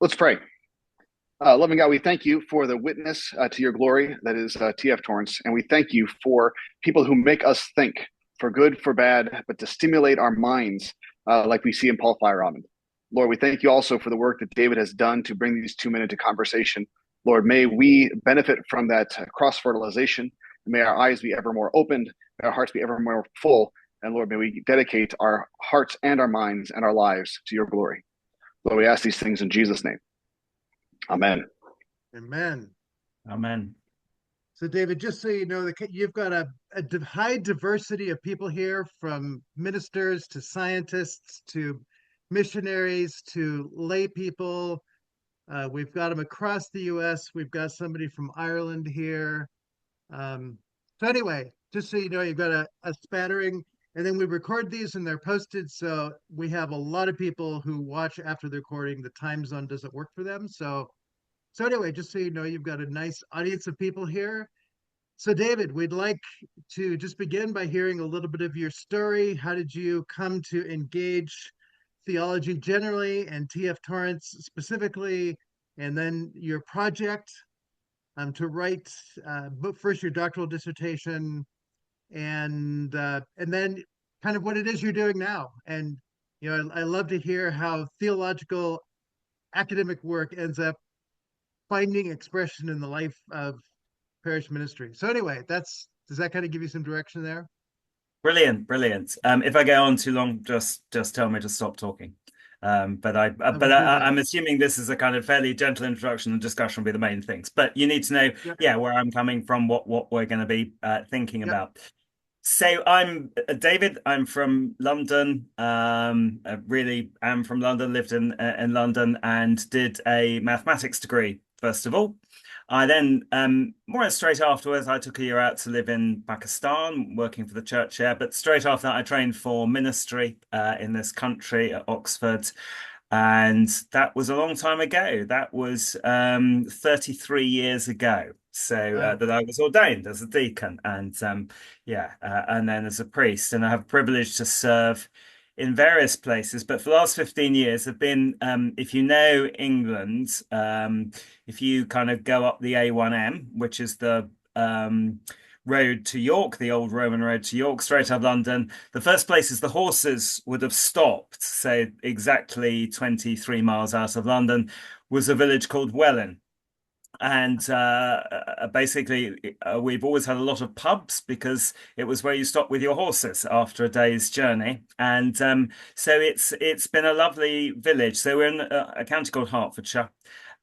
Let's pray. Loving God, we thank you for the witness to your glory that is TF Torrance. And we thank you for people who make us think for good, for bad, but to stimulate our minds like we see in Paul Feyerabend. Lord, we thank you also for the work that David has done to bring these 2 men into conversation. Lord, may we benefit from that cross fertilization. May our eyes be ever more opened, may our hearts be ever more full. And Lord, may we dedicate our hearts and our minds and our lives to your glory. Lord, we ask these things in Jesus' name. Amen. Amen. Amen. So, David, just so you know, you've got a high diversity of people here, from ministers to scientists to missionaries to lay people. We've got them across the U.S. We've got somebody from Ireland here. So anyway, just so you know, you've got a spattering, and then we record these and they're posted. So we have a lot of people who watch after the recording. The time zone doesn't work for them. So anyway, just so you know, you've got a nice audience of people here. So David, we'd like to just begin by hearing a little bit of your story. How did you come to engage theology generally and TF Torrance specifically, and then your project to write first your doctoral dissertation, and then kind of what it is you're doing now. And I love to hear how theological academic work ends up finding expression in the life of parish ministry. So anyway, does that kind of give you some direction there? Brilliant, brilliant. If I go on too long, just tell me to stop talking. I'm assuming this is a kind of fairly gentle introduction, and discussion will be the main things. But you need to know, where I'm coming from, what we're going to be thinking about. So I'm David. I'm from London. I really am from London. Lived in London and did a mathematics degree first of all. I then, more or less straight afterwards, I took a year out to live in Pakistan, working for the church here. But straight after that, I trained for ministry in this country at Oxford. And that was a long time ago. That was 33 years ago. So that I was ordained as a deacon and and then as a priest. And I have the privilege to serve in various places, but for the last 15 years have been, if you know England, if you kind of go up the A1M, which is the road to York, the old Roman road to York, straight out of London, the first places the horses would have stopped, say exactly 23 miles out of London, was a village called Welwyn. And basically, we've always had a lot of pubs because it was where you stop with your horses after a day's journey. And so it's been a lovely village. So we're in a county called Hertfordshire,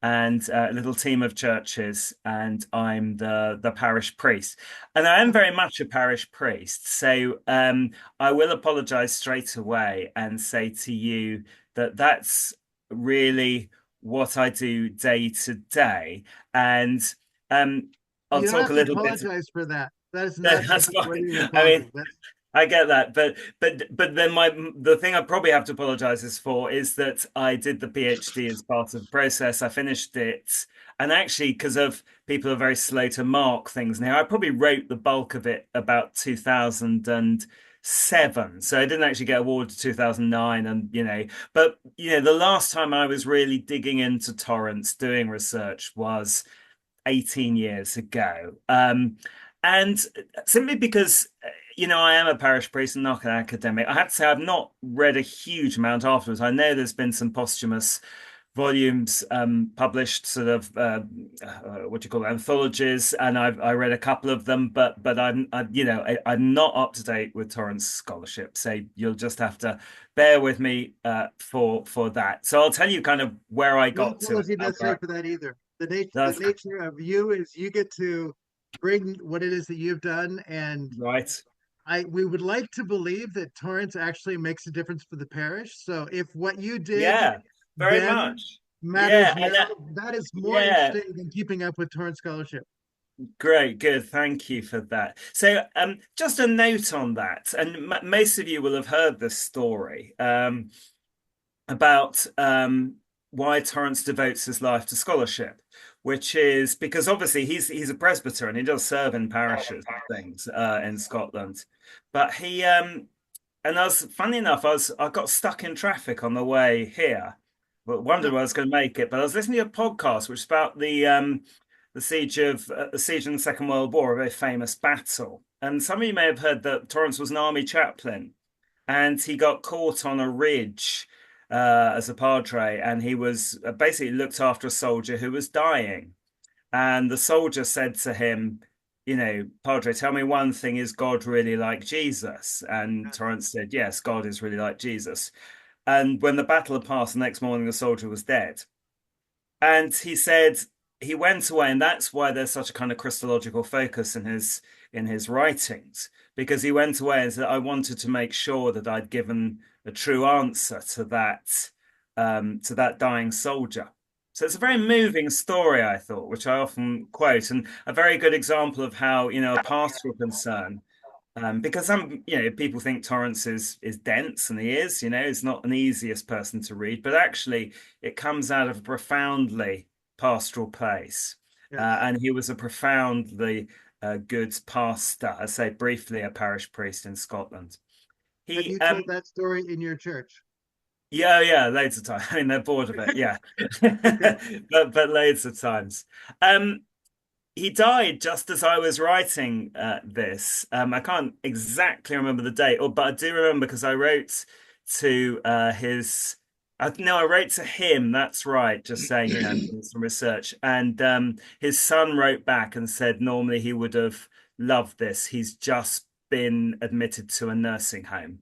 and a little team of churches, and I'm the parish priest. And I am very much a parish priest. So I will apologise straight away and say to you that that's really what I do day to day. And I'll talk a little bit. Apologize for that. That is not that's fine. I mean, I get that, but then the thing I probably have to apologize for is that I did the PhD as part of the process. I finished it, and actually, because of people are very slow to mark things now, I probably wrote the bulk of it about 2007. So I didn't actually get awarded 2009, and but the last time I was really digging into Torrance doing research was 18 years ago. And simply because, I am a parish priest and not an academic, I have to say I've not read a huge amount afterwards. I know there's been some posthumous volumes published, sort of what do you call it, anthologies, and I read a couple of them, but I'm not up to date with Torrance scholarship, so you'll just have to bear with me for that. So I'll tell you kind of where I got to. No apology necessary for that either. The nature of you is you get to bring what it is that you've done, and right. We would like to believe that Torrance actually makes a difference for the parish. So if what you did, very much matters now, that is more interesting than keeping up with Torrance scholarship. Great, good. Thank you for that. So, just a note on that, and most of you will have heard this story about why Torrance devotes his life to scholarship, which is because obviously he's a presbyter and he does serve in parishes and things in Scotland, but he and I was funny enough, I got stuck in traffic on the way here wondered whether I was going to make it, but I was listening to a podcast which is about the siege in the Second World War, a very famous battle. And some of you may have heard that Torrance was an army chaplain, and he got caught on a ridge as a padre, and he was basically looked after a soldier who was dying. And the soldier said to him, Padre, tell me one thing, is God really like Jesus? And Torrance said, yes, God is really like Jesus. And when the battle had passed, the next morning the soldier was dead. And he said he went away, and that's why there's such a kind of Christological focus in his writings, because he went away and said, I wanted to make sure that I'd given a true answer to that dying soldier. So it's a very moving story, I thought, which I often quote, and a very good example of how, a pastoral concern, because people think Torrance is dense, and he is, he's not an easiest person to read, but actually it comes out of a profoundly pastoral place. Yes. And he was a profoundly good pastor, I say briefly, a parish priest in Scotland. Have you told that story in your church? Yeah, loads of times. I mean, they're bored of it, yeah. but loads of times. He died just as I was writing this. I can't exactly remember the date, but I do remember because I wrote to I wrote to him, that's right, just saying, doing some research. And his son wrote back and said normally he would have loved this. He's just been admitted to a nursing home.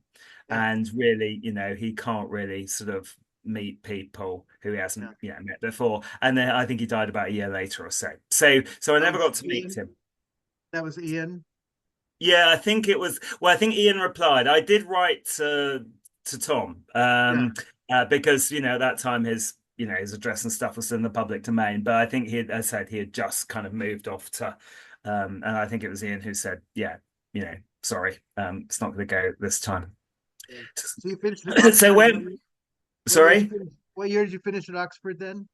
And really, he can't really sort of meet people who he hasn't, met before. And then I think he died about a year later or so. So I never got to meet him. That was Ian. Yeah, I think it was. Well, I think Ian replied. I did write to Tom because at that time his address and stuff was in the public domain. But I think he had just kind of moved off to, and I think it was Ian who said, sorry, it's not going to go this time. So you finished. So when? Sorry? What year did you finish at Oxford then?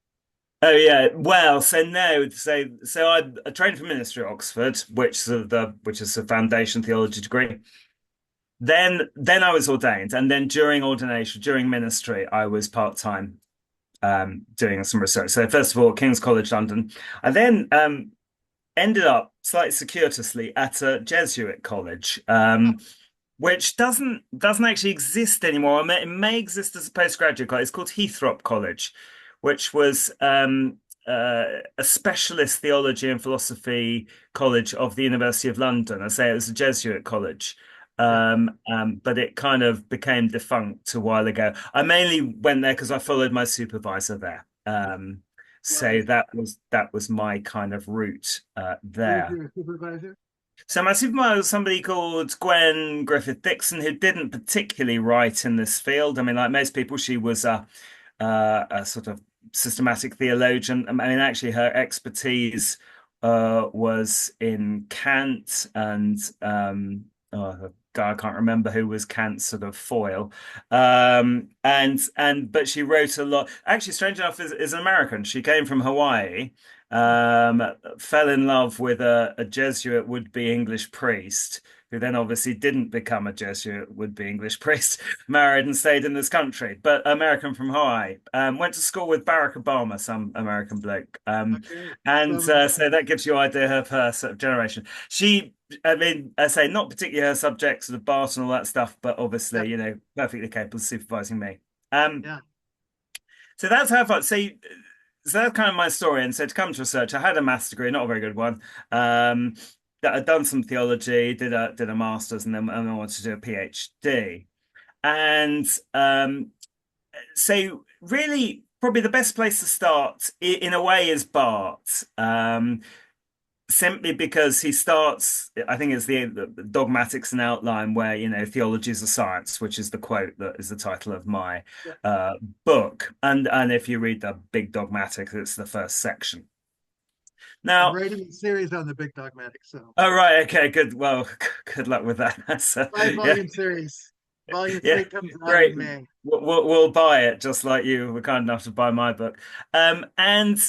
Oh yeah, well, so I trained for ministry at Oxford, which is a foundation theology degree. Then I was ordained, and then during ordination, during ministry, I was part-time doing some research. So first of all, King's College London. I then ended up slightly circuitously at a Jesuit college. Which doesn't actually exist anymore. I mean, it may exist as a postgraduate college. It's called Heathrop College, which was a specialist theology and philosophy college of the University of London. I say it was a Jesuit college, but it kind of became defunct a while ago. I mainly went there because I followed my supervisor there. So that was my kind of route there. Who was your supervisor? So my supervisor was somebody called Gwen Griffith-Dixon, who didn't particularly write in this field. I mean, like most people, she was a sort of systematic theologian. I mean, actually, her expertise was in Kant and I can't remember who was Kant's sort of foil. But she wrote a lot. Actually, strange enough, is an American. She came from Hawaii. Fell in love with a Jesuit would-be English priest, who then obviously didn't become a Jesuit would-be English priest, married and stayed in this country, but American from Hawaii. Went to school with Barack Obama, some American bloke. So that gives you an idea of her sort of generation. I say not particularly her subjects sort of Barth and all that stuff, but obviously, perfectly capable of supervising me. So that's how far. So that's kind of my story. And so to come to research, I had a master's degree, not a very good one. I'd done some theology, did a master's, and then I wanted to do a PhD. And so really, probably the best place to start, in a way, is Barth. Simply because he starts, I think it's the Dogmatics and Outline, where, theology is a science, which is the quote that is the title of my book. And if you read the Big Dogmatics, it's the first section. Now, I'm writing a series on the Big Dogmatics. So. Oh, right. Okay, good. Well, good luck with that. That's a 5-volume series. Volume 3 comes out great. in May. We'll buy it, just like you were kind enough to buy my book. And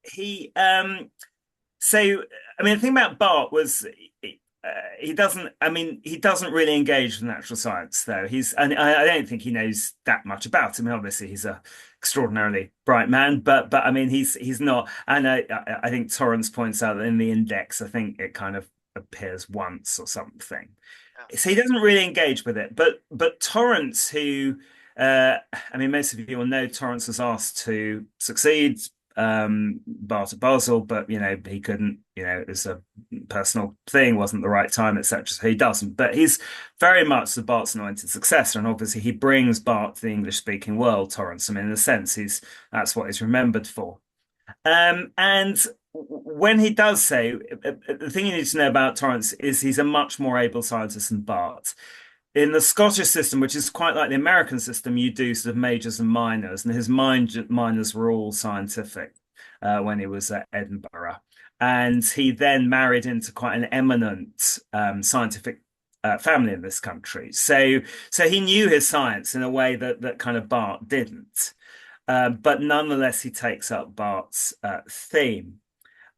he... So, I mean, the thing about Barth was he doesn't. I mean, he doesn't really engage with natural science, though. And I don't think he knows that much about it. I mean, obviously, he's a extraordinarily bright man, but I mean, he's not. And I think Torrance points out that in the index, I think it kind of appears once or something. So he doesn't really engage with it. But Torrance, who I mean, most of you will know, Torrance was asked to succeed Bart at Basel, but he couldn't. It was a personal thing, wasn't the right time, etc. So he doesn't. But he's very much the Bart's anointed successor, and obviously he brings Bart to the English-speaking world. Torrance, I mean, in a sense, that's what he's remembered for. And when he does so, the thing you need to know about Torrance is he's a much more able scientist than Bart. In the Scottish system, which is quite like the American system, you do sort of majors and minors, and his minors were all scientific when he was at Edinburgh. And he then married into quite an eminent scientific family in this country. So he knew his science in a way that kind of Bart didn't. But nonetheless, he takes up Bart's theme.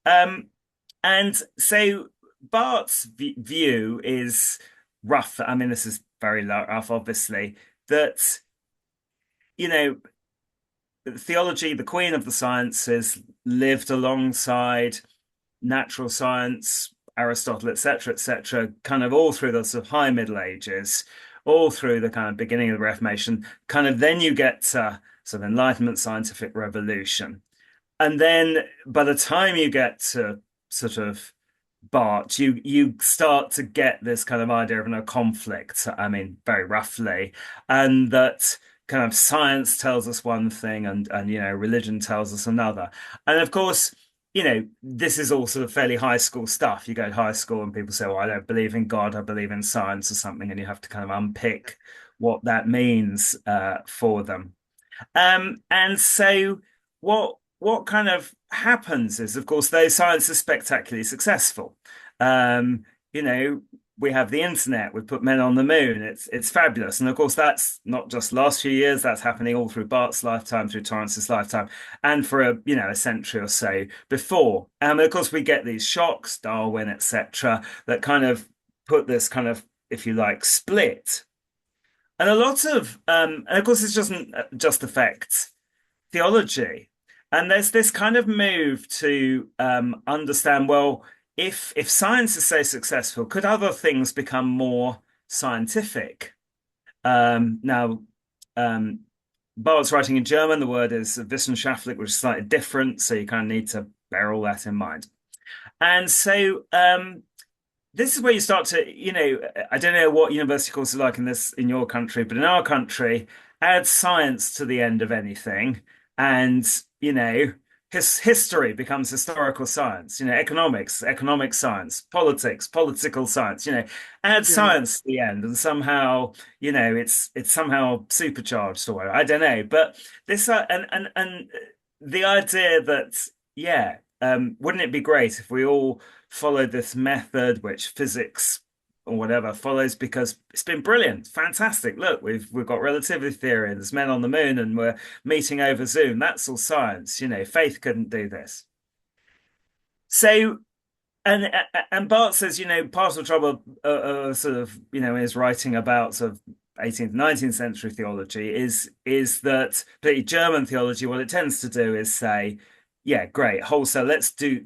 And so Bart's view is rough. I mean, this is very rough, obviously, that, theology, the queen of the sciences, lived alongside natural science, Aristotle, etc., kind of all through the sort of high Middle Ages, all through the kind of beginning of the Reformation. Kind of then you get to sort of Enlightenment, scientific revolution. And then by the time you get to sort of Bart, you start to get this kind of idea of a conflict, I mean, very roughly, and that kind of science tells us one thing and religion tells us another. And of course, this is all sort of fairly high school stuff. You go to high school and people say, well, I don't believe in God, I believe in science or something, and you have to kind of unpick what that means for them. And so what kind of happens is, of course, though science is spectacularly successful, we have the internet, we've put men on the moon, it's fabulous. And of course, that's not just last few years, that's happening all through Bart's lifetime, through Torrance's lifetime, and for a century or so before. And of course, we get these shocks, Darwin, etc., that kind of put this kind of, if you like, split. And a lot of, and of course, this doesn't just affect theology. And there's this kind of move to understand, well, if science is so successful, could other things become more scientific? Now, Bart's writing in German, the word is wissenschaftlich, which is slightly different, so you kind of need to bear all that in mind. And so this is where you start to, I don't know what university courses are like in your country, but in our country, add science to the end of anything, and his history becomes historical science, economics, economic science, politics, political science, add science to the end, and somehow, it's somehow supercharged or whatever. I don't know. But this and the idea that, wouldn't it be great if we all followed this method which physics or whatever follows, because it's been brilliant, fantastic. Look, we've got relativity theory, and there's men on the moon, and we're meeting over Zoom. That's all science. Faith couldn't do this. So, and Bart says, part of the trouble, sort of, in his writing about sort of 18th, 19th century theology is that, particularly German theology, what it tends to do is say, yeah, great, wholesale. Let's do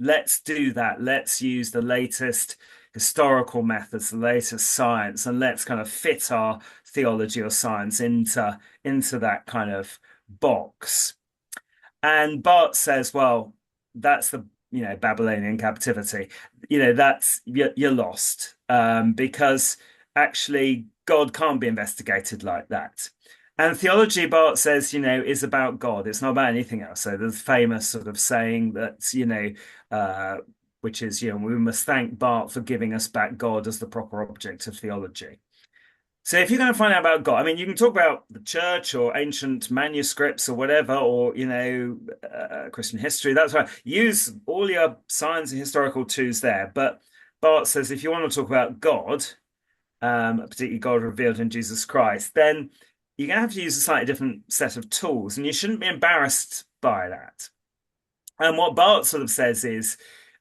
that. Let's use the latest historical methods, the latest science, and let's kind of fit our theology or science into that kind of box. And Bart says, well, that's the Babylonian captivity. That's you're lost, because actually God can't be investigated like that. And theology, Bart says, is about God. It's not about anything else. So there's famous sort of saying that, which is, we must thank Bart for giving us back God as the proper object of theology. So if you're going to find out about God, I mean, you can talk about the church or ancient manuscripts or whatever, or, Christian history. That's right. Use all your science and historical tools there. But Bart says, if you want to talk about God, particularly God revealed in Jesus Christ, then you're going to have to use a slightly different set of tools, and you shouldn't be embarrassed by that. And what Bart sort of says is,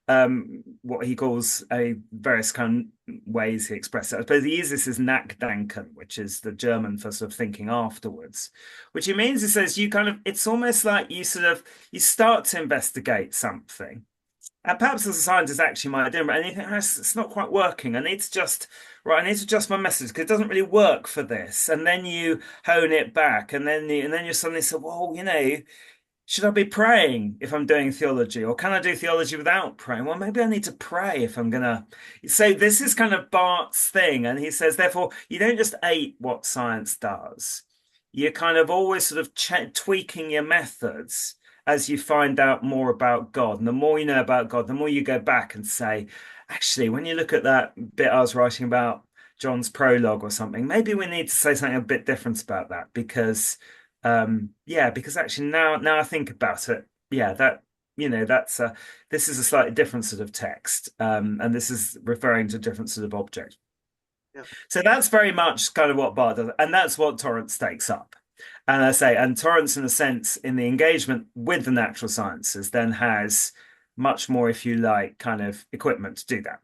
what he calls a various kind of ways he expresses it. I suppose he uses his Nachdenken, which is the German for sort of thinking afterwards, which he means he says you kind of, it's almost like you sort of, you start to investigate something. And perhaps as a scientist, actually, might do, and you think, oh, it's not quite working. I need to just, right, I need to adjust my message because it doesn't really work for this. And then you hone it back, and then you suddenly say, well, should I be praying if I'm doing theology, or can I do theology without praying? Well, maybe I need to pray if I'm gonna. So this is kind of Barth's thing, and he says, therefore, you don't just ape what science does. You're kind of always sort of tweaking your methods as you find out more about God. And the more you know about God, the more you go back and say, actually, when you look at that bit I was writing about John's prologue or something, maybe we need to say something a bit different about that because because actually now I think about it, this is a slightly different sort of text, and this is referring to a different sort of object. Yeah. So that's very much kind of what Barth does, and that's what Torrance takes up. And I say, and Torrance, in a sense, in the engagement with the natural sciences, then has much more, if you like, kind of equipment to do that.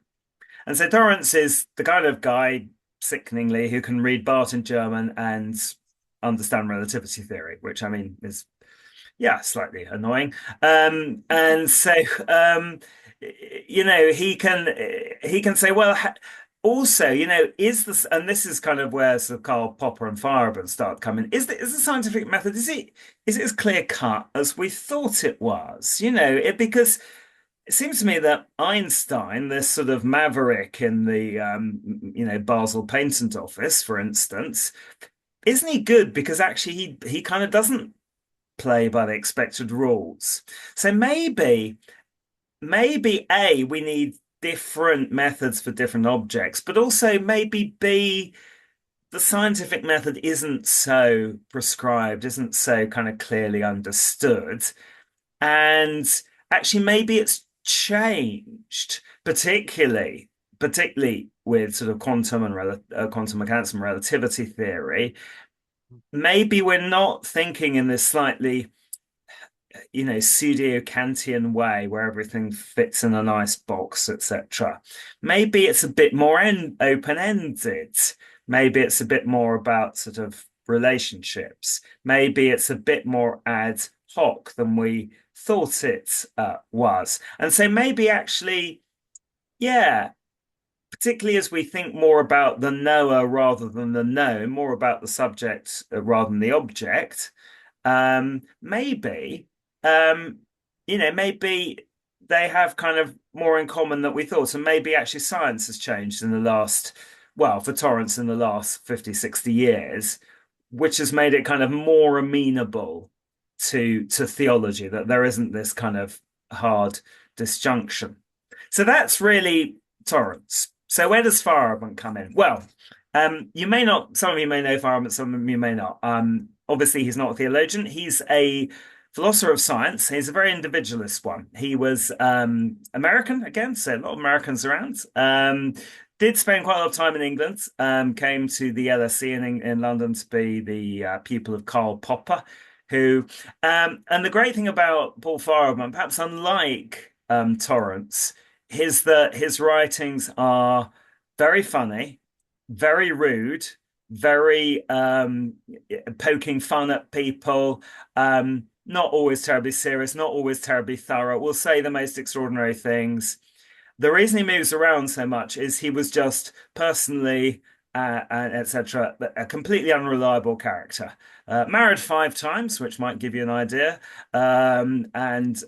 And so Torrance is the kind of guy, sickeningly, who can read Barth in German and understand relativity theory, which I mean is, slightly annoying. And so, he can say, well, also, is this, and this is kind of where sort of Karl Popper and Feyerabend start coming. Is the scientific method, is it as clear cut as we thought it was? Because it seems to me that Einstein, this sort of maverick in the Basel patent office, for instance, isn't he good because actually he kind of doesn't play by the expected rules. So maybe A, we need different methods for different objects, but also maybe B, the scientific method isn't so prescribed, isn't so kind of clearly understood. And actually maybe it's changed, particularly with sort of quantum and quantum mechanics and relativity theory. Maybe we're not thinking in this slightly pseudo-Kantian way where everything fits in a nice box, etc. Maybe it's a bit more open-ended. Maybe it's a bit more about sort of relationships. Maybe it's a bit more ad hoc than we thought it was. And so maybe actually, particularly as we think more about the knower rather than the known, more about the subject rather than the object, maybe they have kind of more in common than we thought. And maybe actually science has changed in the last, for Torrance in the last 50, 60 years, which has made it kind of more amenable to theology, that there isn't this kind of hard disjunction. So that's really Torrance. So where does Feyerabend come in? Well, you may not, some of you may know Feyerabend, some of you may not. Obviously, he's not a theologian. He's a philosopher of science. He's a very individualist one. He was American, again, so a lot of Americans around. Did spend quite a lot of time in England, came to the LSE in London to be the pupil of Karl Popper, who, and the great thing about Paul Feyerabend, perhaps unlike Torrance, is that his writings are very funny, very rude, very poking fun at people, not always terribly serious, not always terribly thorough, will say the most extraordinary things. The reason he moves around so much is he was just personally, etc., a completely unreliable character. Married 5 times, which might give you an idea, and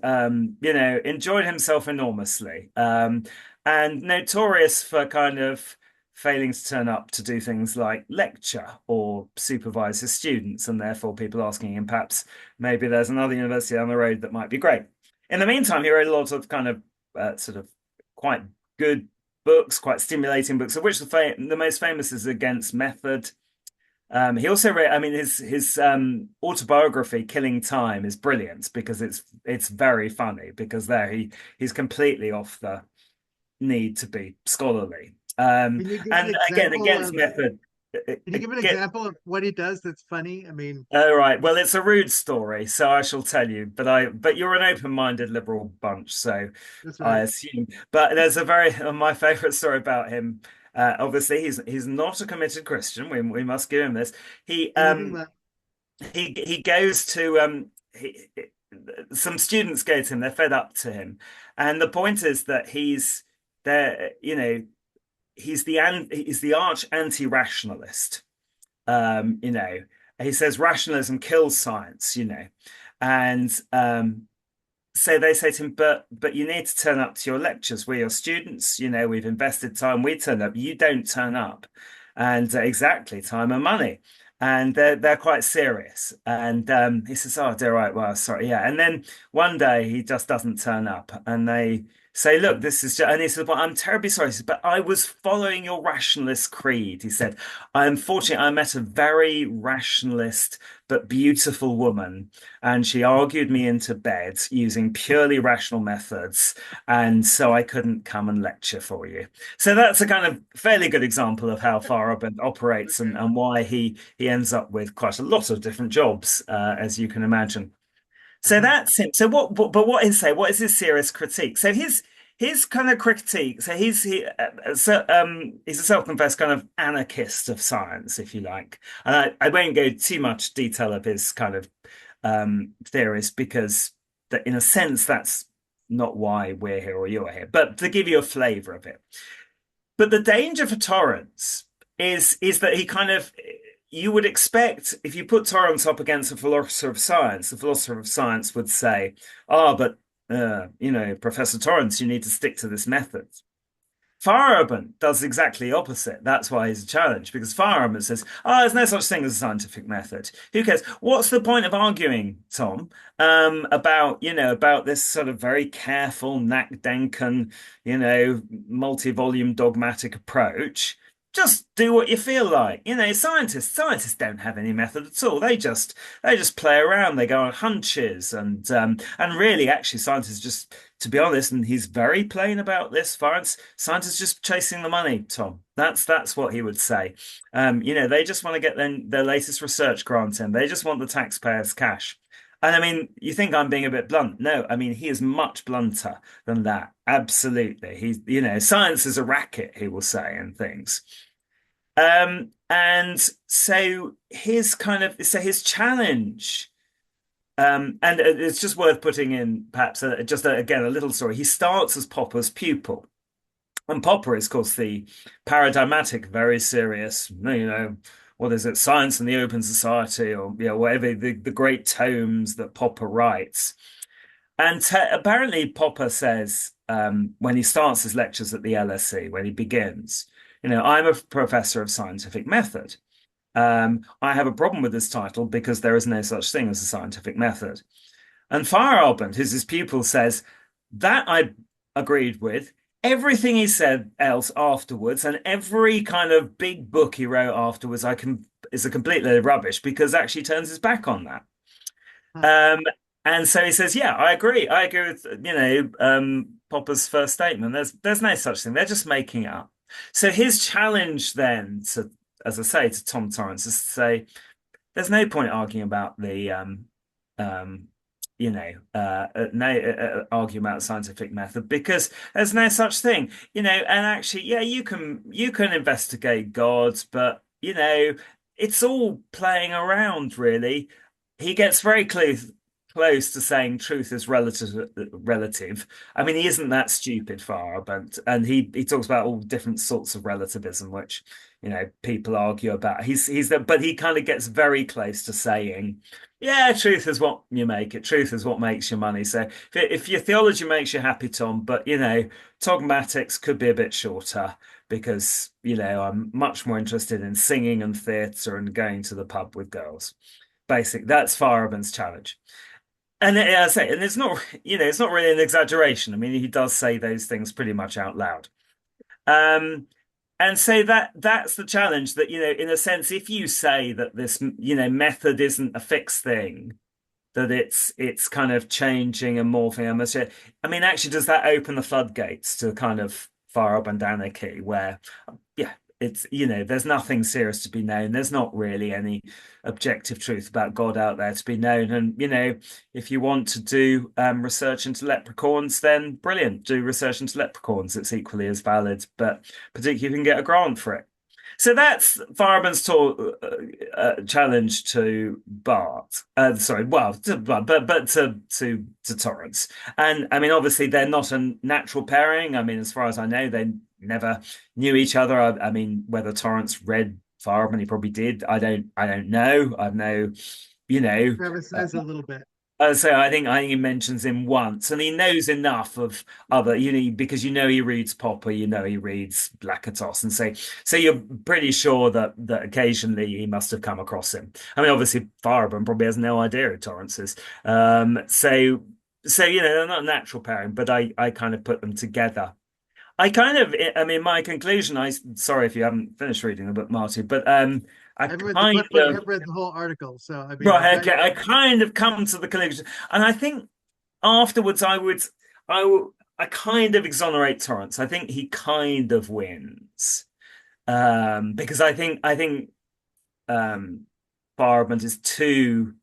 enjoyed himself enormously, and notorious for kind of failing to turn up to do things like lecture or supervise his students, and therefore people asking him perhaps maybe there's another university down the road that might be great. In the meantime, he wrote a lot of kind of sort of quite good books, quite stimulating books, of which the most famous is Against Method. He also wrote, his autobiography, Killing Time, is brilliant because it's very funny, because he's completely off the need to be scholarly. And again, Against Method. Can you give an example of what he does that's funny? I mean, oh, right. Well, it's a rude story, so I shall tell you. But you're an open-minded liberal bunch, so that's I right. assume. But there's a very my favorite story about him. Obviously, he's not a committed Christian. We must give him this. He Anything um less. he goes to some students go to him. They're fed up to him, and the point is that he's there. He's the arch anti-rationalist. You know, he says rationalism kills science, and so they say to him, but you need to turn up to your lectures. We're your students, we've invested time, we turn up, you don't turn up. And exactly, time and money. And they're quite serious. And he says, oh, dear, right, well, sorry, yeah. And then one day he just doesn't turn up, and they say, look, this is just, and he said, well, I'm terribly sorry. He said, but I was following your rationalist creed. He said, unfortunately, I met a very rationalist but beautiful woman, and she argued me into bed using purely rational methods, and so I couldn't come and lecture for you. So that's a kind of fairly good example of how Feyerabend operates, and why he ends up with quite a lot of different jobs, as you can imagine. So that's him. So what is say? What is his serious critique? So his kind of critique. So he's a self-confessed kind of anarchist of science, if you like. And I won't go too much detail of his kind of theories, because that in a sense that's not why we're here or you're here. But to give you a flavour of it. But the danger for Torrance is that he kind of, you would expect, if you put Torrance up against a philosopher of science, the philosopher of science would say, but Professor Torrance, you need to stick to this method. Feyerabend does exactly the opposite. That's why he's a challenge, because Feyerabend says, there's no such thing as a scientific method. Who cares? What's the point of arguing, Tom, about this sort of very careful, Denken, multi-volume dogmatic approach? Just do what you feel like. Scientists don't have any method at all. They just play around. They go on hunches, and really, actually, scientists just, to be honest, and he's very plain about this, scientists just chasing the money, Tom. That's what he would say. They just want to get their latest research grant in. They just want the taxpayers' cash. And I mean, you think I'm being a bit blunt? No, I mean, he is much blunter than that. Absolutely. Science is a racket, he will say, and things. And so his challenge, and it's just worth putting in perhaps again a little story. He starts as Popper's pupil, and Popper is, of course, the paradigmatic, very serious, what is it, Science and the Open Society, or whatever the great tomes that Popper writes. And apparently Popper says, when he starts his lectures at the LSE, when he begins, I'm a professor of scientific method. I have a problem with this title because there is no such thing as a scientific method. And Feyerabend, who's his pupil, says that I agreed with. Everything he said else afterwards, and every kind of big book he wrote afterwards, is a complete load of rubbish, because actually he turns his back on that. And so he says, yeah, I agree. I agree with, Popper's first statement. There's no such thing. They're just making it up. So his challenge then to, as I say, to Tom Torrance, is to say, there's no point arguing about the, argue about scientific method, because there's no such thing, and actually, yeah, you can investigate God, but it's all playing around, really. He gets very close to saying truth is relative. I mean, he isn't that stupid, Feyerabend, and he talks about all different sorts of relativism, which people argue about. But he kind of gets very close to saying, yeah, truth is what you make it. Truth is what makes your money. So if your theology makes you happy, Tom, but dogmatics could be a bit shorter, because I'm much more interested in singing and theatre and going to the pub with girls. That's Feyerabend's challenge. And I say, and it's not really an exaggeration. I mean, he does say those things pretty much out loud. And so that's the challenge, that, in a sense, if you say that this, method isn't a fixed thing, that it's kind of changing and morphing and I mean, actually, does that open the floodgates to kind of Feyerabend anarchy, where, yeah, it's, there's nothing serious to be known. There's not really any objective truth about God out there to be known. And, if you want to do research into leprechauns, then brilliant, do research into leprechauns. It's equally as valid, but particularly you can get a grant for it. So that's Feyerabend's challenge to Bart. Sorry, well, to Torrance. And I mean, obviously, they're not a natural pairing. I mean, as far as I know, they never knew each other. I mean, whether Torrance read Feyerabend, he probably did. I don't know. I know, Travis says a little bit. So I think he mentions him once, and he knows enough of other, because he reads Popper, he reads Lakatos, and so you're pretty sure that occasionally he must have come across him. I mean, obviously Feyerabend probably has no idea who Torrance is. So they're not a natural pairing, but I kind of put them together. I mean, my conclusion. Sorry if you haven't finished reading the book, Marty, but I've read the book, but I have read the whole article. So I mean, right, okay. I kind of come to the conclusion, and I think afterwards I kind of exonerate Torrance. I think he kind of wins, because I think Feyerabend is too.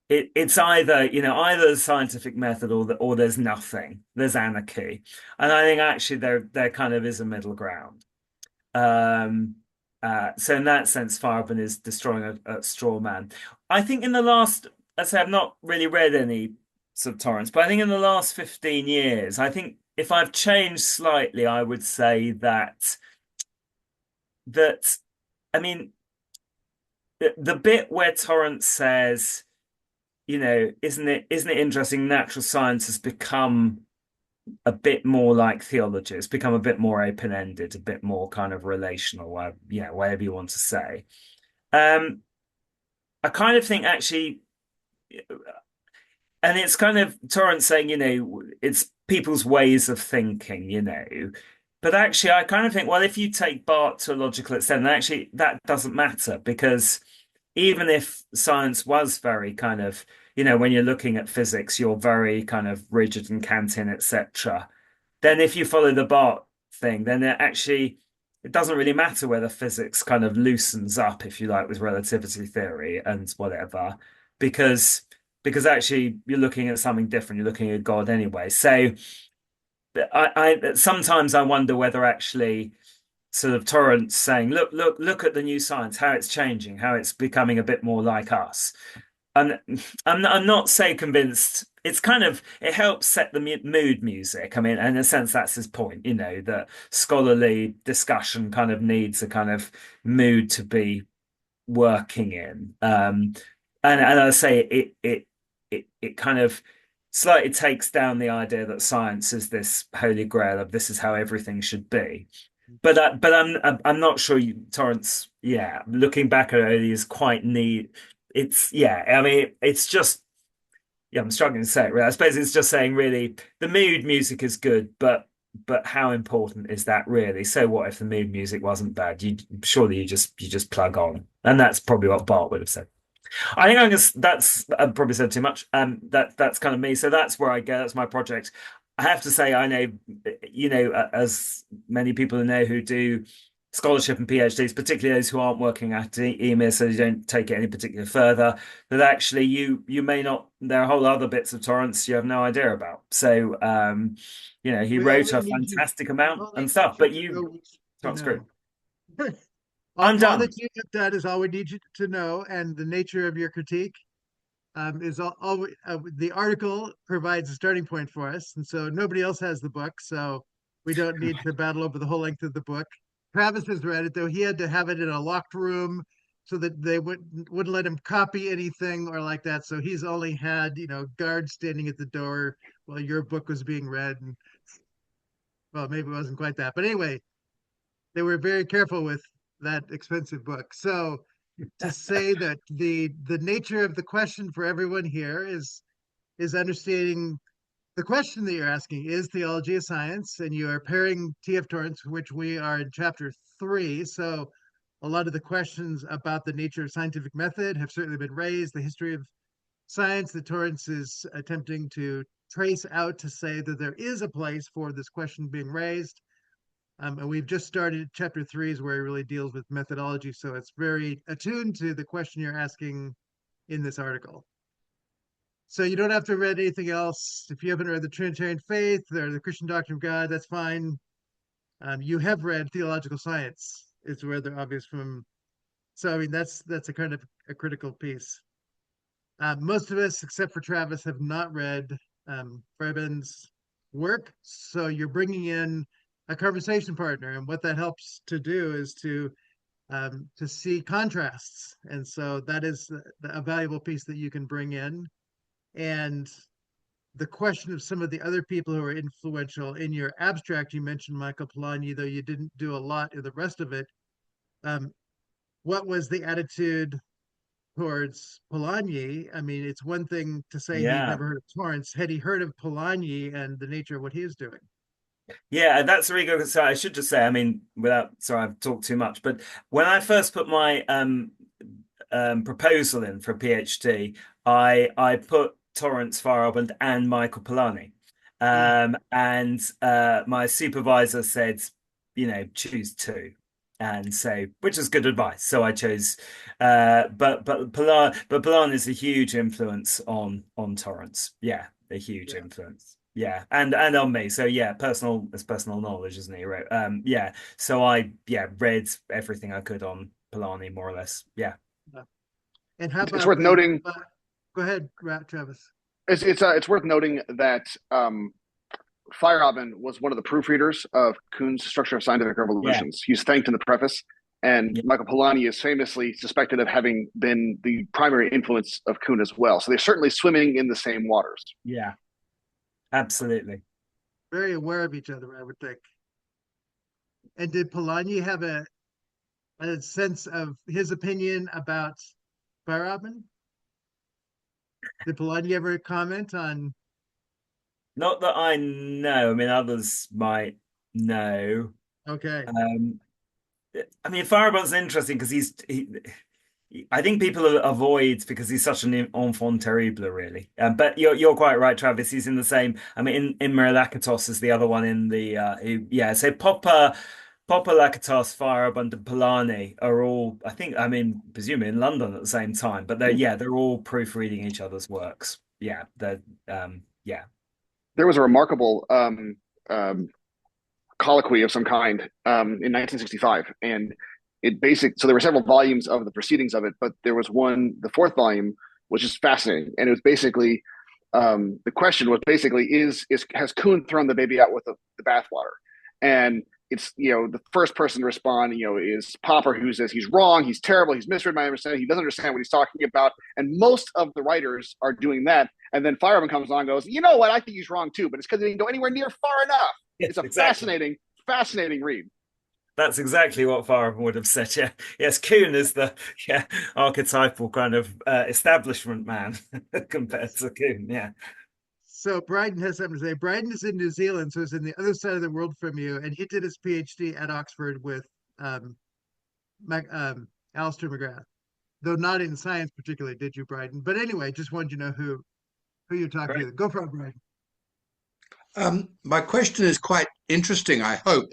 It's either the scientific method or there's nothing. There's anarchy, and I think actually there kind of is a middle ground. So in that sense, Feyerabend is destroying a straw man. I think in the last, I say I've not really read any sort of Torrance, but I think in the last 15 years, I think if I've changed slightly, I would say that I mean, the bit where Torrance says, isn't it interesting? Natural science has become a bit more like theology. It's become a bit more open-ended, a bit more kind of relational, whatever you want to say. I kind of think actually, and it's kind of Torrance saying, it's people's ways of thinking, but actually I kind of think, well, if you take Bart to a logical extent, then actually that doesn't matter, because even if science was very kind of, when you're looking at physics, you're very kind of rigid and Kantian, etc. Then if you follow the Bart thing, then it doesn't really matter whether physics kind of loosens up, if you like, with relativity theory and whatever, because actually you're looking at something different. You're looking at God anyway. So I sometimes I wonder whether actually sort of Torrance saying, look at the new science, how it's changing, how it's becoming a bit more like us. And I'm not so convinced. It's kind of, it helps set the mood music. I mean, in a sense, that's his point, that scholarly discussion kind of needs a kind of mood to be working in. And I say it kind of slightly takes down the idea that science is this holy grail of this is how everything should be. But I'm not sure Torrance. Yeah, looking back at it, is quite neat. I mean, it's just. Yeah, I'm struggling to say it. Really, I suppose it's just saying really the mood music is good, but how important is that really? So what if the mood music wasn't bad? You just plug on, and that's probably what Bart would have said. I think I've probably said too much. That's kind of me. So that's where I go. That's my project. I have to say, I know, as many people know who do scholarship and PhDs, particularly those who aren't working at EMIS, so you don't take it any particular further, that actually you may not, there are whole other bits of Torrance you have no idea about. So, he wrote a fantastic amount and stuff, but can't screw. I'm done. All that you have done is all we need you to know, and the nature of your critique is all the article provides a starting point for us, and so nobody else has the book, so we don't need to battle over the whole length of the book. Travis has read it, though. He had to have it in a locked room so that they wouldn't let him copy anything or like that. So he's only had, guards standing at the door while your book was being read. And, well, maybe it wasn't quite that. But anyway, they were very careful with that expensive book. So to say that the nature of the question for everyone here is understanding the question that you're asking, is theology a science? And you are pairing T.F. Torrance, which we are in chapter 3. So a lot of the questions about the nature of scientific method have certainly been raised. The history of science that Torrance is attempting to trace out to say that there is a place for this question being raised. And we've just started chapter 3 is where he really deals with methodology. So it's very attuned to the question you're asking in this article. So you don't have to read anything else. If you haven't read the Trinitarian Faith or the Christian Doctrine of God, that's fine. You have read Theological Science. It's rather obvious from. So I mean, that's a kind of a critical piece. Most of us, except for Travis, have not read Feyerabend's work. So you're bringing in a conversation partner, and what that helps to do is to see contrasts, and so that is a valuable piece that you can bring in. And the question of some of the other people who are influential in your abstract, you mentioned Michael Polanyi, though you didn't do a lot in the rest of it. What was the attitude towards Polanyi? I mean, it's one thing to say he'd Yeah. never heard of Torrance. Had he heard of Polanyi and the nature of what he is doing? Yeah, that's a really good. So I should just say, I mean, sorry, I've talked too much, but when I first put my proposal in for a PhD, I put Torrance, Feyerabend, and Michael Polanyi, and my supervisor said, choose two, and so which is good advice. So I chose, but Polanyi is a huge influence on Torrance. Yeah, a huge influence. Yeah, and on me. So yeah, it's personal knowledge, isn't it? Right. Yeah. So I read everything I could on Polanyi, more or less. Yeah. And how about it's worth noting. Go ahead, Travis. It's worth noting that Feyerabend was one of the proofreaders of Kuhn's Structure of Scientific Revolutions. He's thanked in the preface, and Michael Polanyi is famously suspected of having been the primary influence of Kuhn as well. So they're certainly swimming in the same waters. Yeah. Absolutely. Very aware of each other, I would think. And did Polanyi have a sense of his opinion about Feyerabend? Did Polanyi ever comment on? Not that I know. I mean, others might know. Okay. I mean, Feyerabend's interesting because I think people avoid because he's such an enfant terrible, really. But you're quite right, Travis. He's in the same. I mean, in Lakatos is the other one in the. So Popper, Lakatos, Feyerabend, and Polanyi are all. I think. I mean, presumably in London at the same time. But they're all proofreading each other's works. Yeah. There was a remarkable colloquy of some kind in 1965, and so there were several volumes of the proceedings of it, but there was one, the fourth volume, which is fascinating, and it was basically the question was basically has Kuhn thrown the baby out with the bathwater? And it's the first person to respond is Popper, who says he's wrong, he's terrible, he's misread my understanding, he doesn't understand what he's talking about, and most of the writers are doing that. And then Feyerabend comes along and goes, you know what, I think he's wrong too, but it's because he didn't go anywhere near far enough. It's a fascinating read. That's exactly what Feyerabend would have said. Yeah, yes, Kuhn is the archetypal kind of establishment man compared to Kuhn. Yeah. So Bryden has something to say. Bryden is in New Zealand, so he's in the other side of the world from you, and he did his PhD at Oxford with Alistair McGrath, though not in science particularly. Did you, Bryden? But anyway, just wanted you to know who you're talking to. Go for it, Bryden. My question is quite interesting, I hope,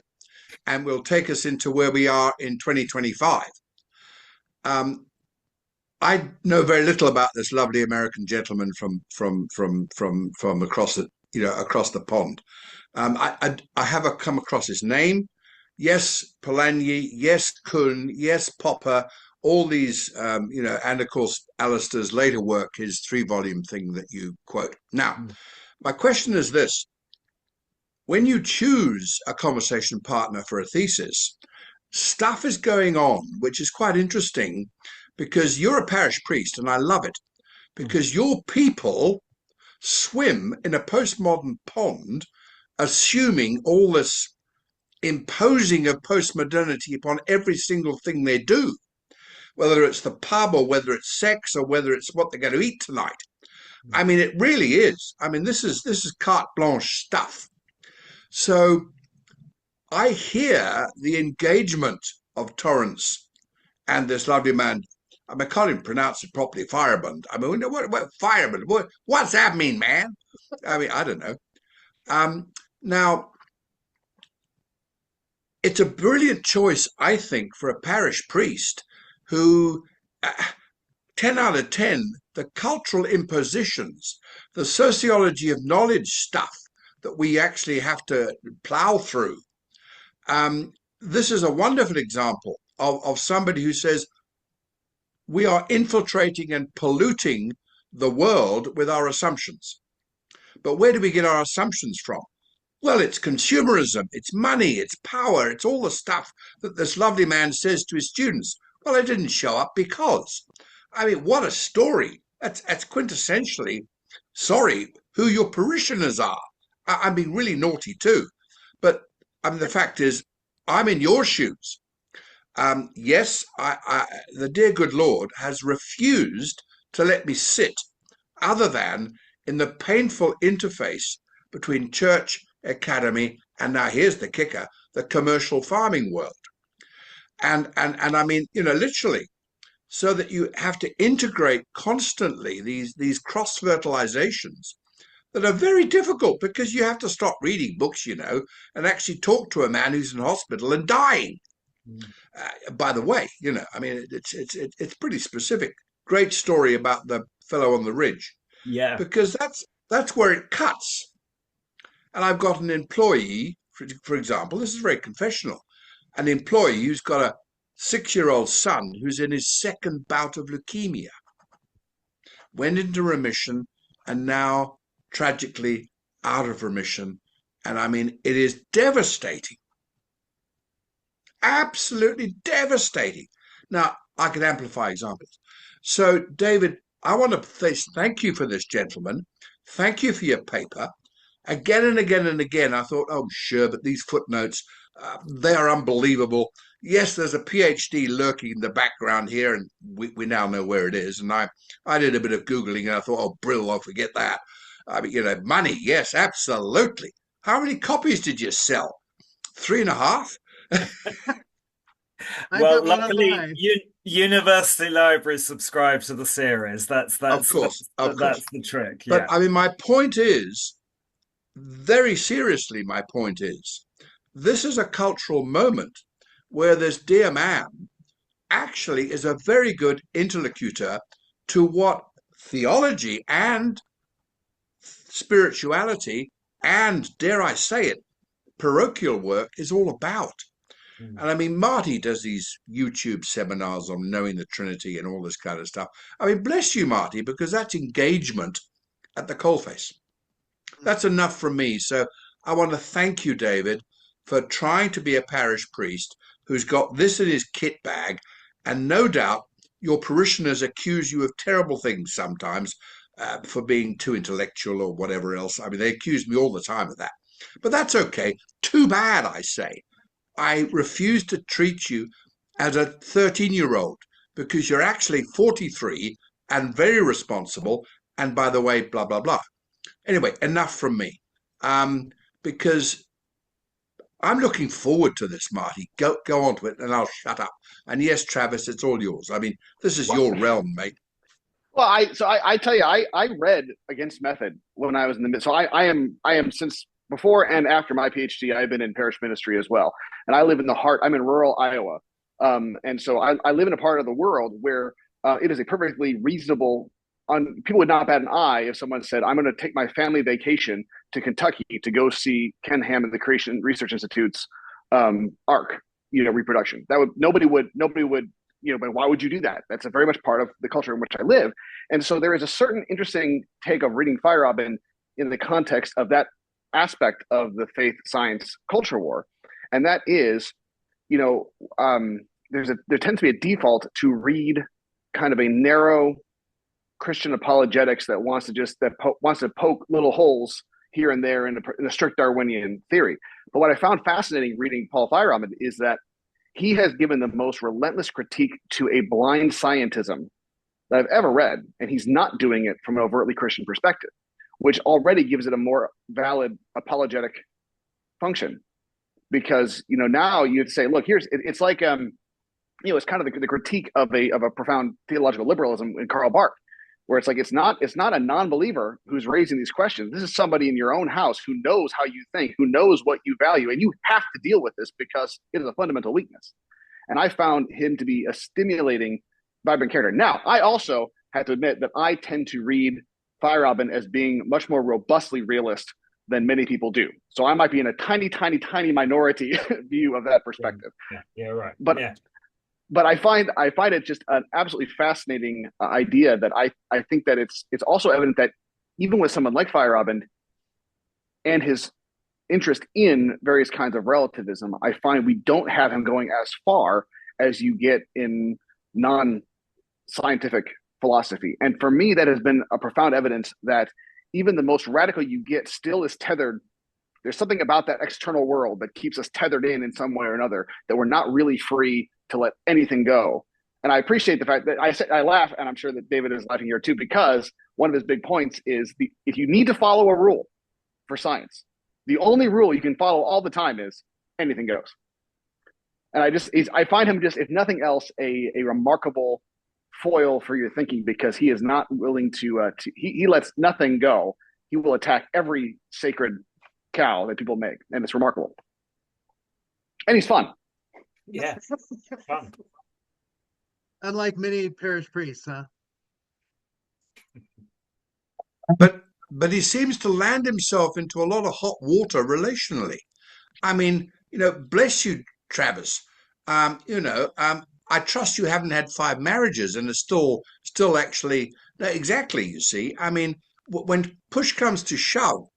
and will take us into where we are in 2025. I know very little about this lovely American gentleman from across the pond. I have come across his name. Yes, Polanyi. Yes, Kuhn. Yes, Popper. All these, and of course, Alistair's later work, his 3-volume thing that you quote. Now, my question is this. When you choose a conversation partner for a thesis, stuff is going on, which is quite interesting because you're a parish priest, and I love it, because your people swim in a postmodern pond, assuming all this imposing of postmodernity upon every single thing they do, whether it's the pub or whether it's sex or whether it's what they're going to eat tonight. I mean, it really is. I mean, this is carte blanche stuff. So I hear the engagement of Torrance and this lovely man. I mean, I can't even pronounce it properly. Feyerabend. I mean, what Feyerabend? What's that mean, man? I mean, I don't know. Now, it's a brilliant choice, I think, for a parish priest who, 10 out of 10, the cultural impositions, the sociology of knowledge stuff that we actually have to plow through. This is a wonderful example of somebody who says, we are infiltrating and polluting the world with our assumptions. But where do we get our assumptions from? Well, it's consumerism, it's money, it's power, it's all the stuff that this lovely man says to his students. Well, I didn't show up because. I mean, what a story. That's quintessentially, sorry, who your parishioners are. I'm being really naughty too. But I mean, the fact is, I'm in your shoes. Yes, the dear good Lord has refused to let me sit other than in the painful interface between church, academy, and now here's the kicker, the commercial farming world. And I mean, literally, so that you have to integrate constantly these cross-fertilizations that are very difficult because you have to stop reading books, and actually talk to a man who's in hospital and dying. By the way, I mean, it's pretty specific. Great story about the fellow on the ridge. Yeah. Because that's where it cuts. And I've got an employee, for example, this is very confessional, an employee who's got a 6-year-old son who's in his second bout of leukemia, went into remission and now tragically out of remission. And I mean, it is devastating. Absolutely devastating. Now, I can amplify examples. So, David, I want to thank you for this, gentleman. Thank you for your paper. Again and again and again, I thought, oh, sure, but these footnotes, they are unbelievable. Yes, there's a PhD lurking in the background here, and we now know where it is. And I did a bit of Googling, and I thought, oh, Brill, I'll forget that. I mean, money, yes, absolutely. How many copies did you sell? 3.5? Well, luckily, university libraries subscribe to the series. That's of course. That's the trick. But yeah. I mean, my point is, very seriously, my point is, this is a cultural moment where this dear man actually is a very good interlocutor to what theology and spirituality and, dare I say it, parochial work is all about. And I mean, Marty does these YouTube seminars on knowing the Trinity and all this kind of stuff. I mean, bless you, Marty, because that's engagement at the coalface. That's enough from me. So I want to thank you, David, for trying to be a parish priest who's got this in his kit bag. And no doubt your parishioners accuse you of terrible things sometimes for being too intellectual or whatever else. I mean, they accuse me all the time of that. But that's okay. Too bad, I say. I refuse to treat you as a 13-year-old because you're actually 43 and very responsible. And by the way, blah, blah, blah. Anyway, enough from me. Because I'm looking forward to this, Marty. Go on to it and I'll shut up. And yes, Travis, it's all yours. I mean, this is your realm, mate. Well, I tell you, I read Against Method when I was in the mid. So I am since before and after my PhD, I've been in parish ministry as well. And I live in the heart, I'm in rural Iowa. And so I live in a part of the world where it is a perfectly reasonable, people would not bat an eye if someone said, I'm going to take my family vacation to Kentucky to go see Ken Ham and the Creation Research Institute's ARC, reproduction. Nobody would, but why would you do that? That's a very much part of the culture in which I live. And so there is a certain interesting take of reading Feyerabend in the context of that aspect of the faith science culture war. And that is, there tends to be a default to read kind of a narrow Christian apologetics that wants to poke little holes here and there in a strict Darwinian theory. But what I found fascinating reading Paul Feyerabend is that he has given the most relentless critique to a blind scientism that I've ever read, and he's not doing it from an overtly Christian perspective, which already gives it a more valid apologetic function. Because now you'd say, look, it's like it's kind of the critique of a profound theological liberalism in Karl Barth, where it's like it's not a non-believer who's raising these questions. This is somebody in your own house who knows how you think, who knows what you value, and you have to deal with this because it is a fundamental weakness. And I found him to be a stimulating, vibrant character. Now, I also have to admit that I tend to read Feyerabend as being much more robustly realist than many people do. So I might be in a tiny, tiny, tiny minority view of that perspective. Yeah, right. But I find it just an absolutely fascinating idea that I think that it's also evident that even with someone like Feyerabend and his interest in various kinds of relativism, I find we don't have him going as far as you get in non-scientific philosophy. And for me, that has been a profound evidence that even the most radical you get still is tethered. There's something about that external world that keeps us tethered in some way or another, that we're not really free to let anything go. And I appreciate the fact that I laugh, and I'm sure that David is laughing here too, because one of his big points is if you need to follow a rule for science, the only rule you can follow all the time is anything goes. And I find him just, if nothing else, a remarkable foil for your thinking, because he is not willing to he lets nothing go. He will attack every sacred cow that people make, and it's remarkable. And he's fun. Yeah, fun. Unlike many parish priests, huh? But he seems to land himself into a lot of hot water relationally. I mean, bless you, Travis. I trust you haven't had 5 marriages and are still actually exactly. You see, I mean, when push comes to shove,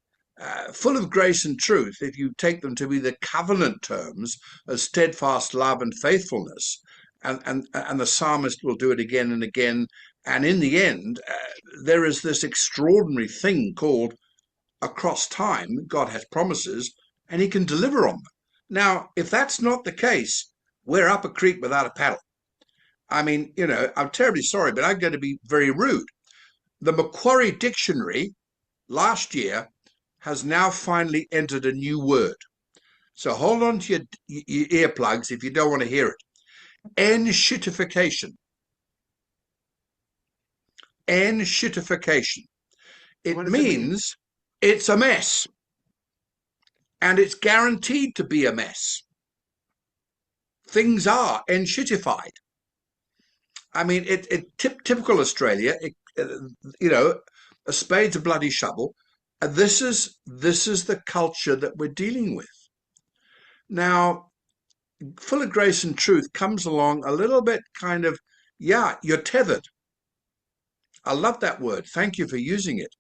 full of grace and truth, if you take them to be the covenant terms of steadfast love and faithfulness, and the psalmist will do it again and again. And in the end, there is this extraordinary thing called, across time, God has promises, and he can deliver on them. Now, if that's not the case, we're up a creek without a paddle. I mean, I'm terribly sorry, but I'm going to be very rude. The Macquarie Dictionary last year has now finally entered a new word. So hold on to your earplugs if you don't want to hear it. Enshittification. Enshittification. It means it's a mess. And it's guaranteed to be a mess. Things are enshittified. I mean, typical Australia, a spade's a bloody shovel. This is the culture that we're dealing with. Now, full of grace and truth comes along a little bit kind of, you're tethered. I love that word. Thank you for using it.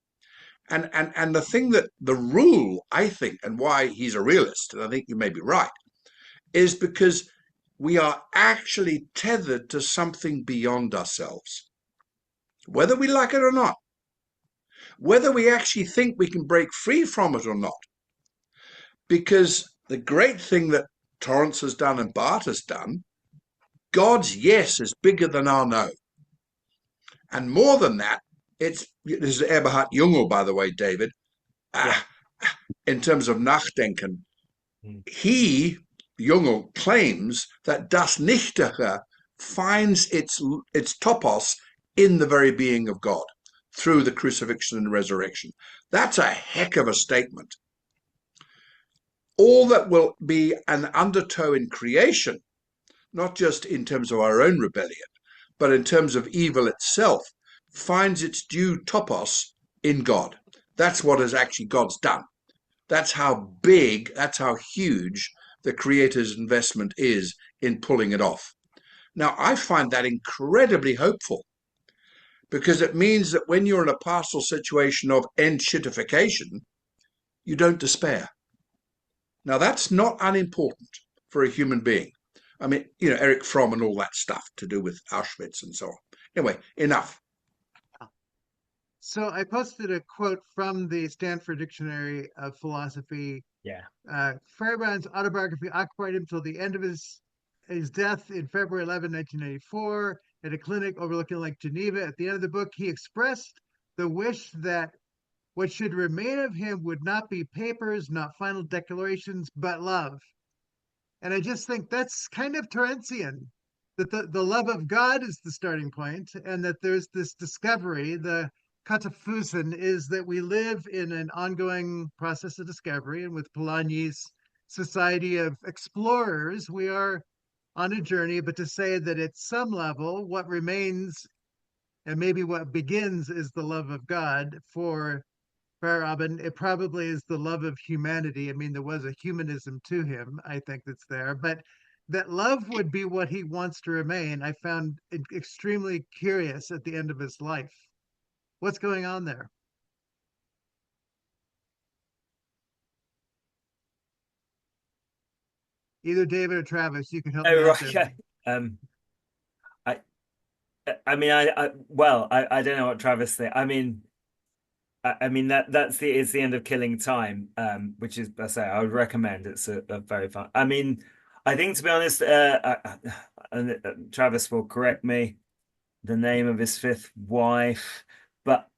And the thing that the rule, I think, and why he's a realist, and I think you may be right, is because we are actually tethered to something beyond ourselves, whether we like it or not, whether we actually think we can break free from it or not. Because the great thing that Torrance has done and Bart has done, God's yes is bigger than our no. And more than that, this is Eberhard Jungel, by the way, David, in terms of Nachdenken. He, Jungel, claims that das Nichtige finds its topos in the very being of God through the crucifixion and resurrection. That's a heck of a statement. All that will be an undertow in creation, not just in terms of our own rebellion, but in terms of evil itself, finds its due topos in God. That's what is actually God's done. That's how big, that's how huge the Creator's investment is in pulling it off. Now, I find that incredibly hopeful, because it means that when you're in a pastoral situation of enshittification, you don't despair. Now, that's not unimportant for a human being. I mean, Eric Fromm and all that stuff to do with Auschwitz and so on. Anyway, enough. So I posted a quote from the Stanford Dictionary of Philosophy. Yeah. Feyerabend's autobiography occupied him till the end of his death in February 11, 1994, at a clinic overlooking Lake Geneva. At the end of the book, he expressed the wish that what should remain of him would not be papers, not final declarations, but love. And I just think that's kind of Torrancean, that the love of God is the starting point, and that there's this discovery. The katafusen is that we live in an ongoing process of discovery, and with Polanyi's society of explorers, we are on a journey. But to say that at some level, what remains and maybe what begins is the love of God for Feyerabend, it probably is the love of humanity. I mean, there was a humanism to him, I think, that's there, but that love would be what he wants to remain. I found it extremely curious at the end of his life. What's going on there? Either David or Travis, you can help me Oh, out right. there. I mean, I don't know what Travis thinks. I mean that's the end of Killing Time, which is, I say, I would recommend. It's a very fun. I mean, I think, to be honest, Travis will correct me, the name of his fifth wife, but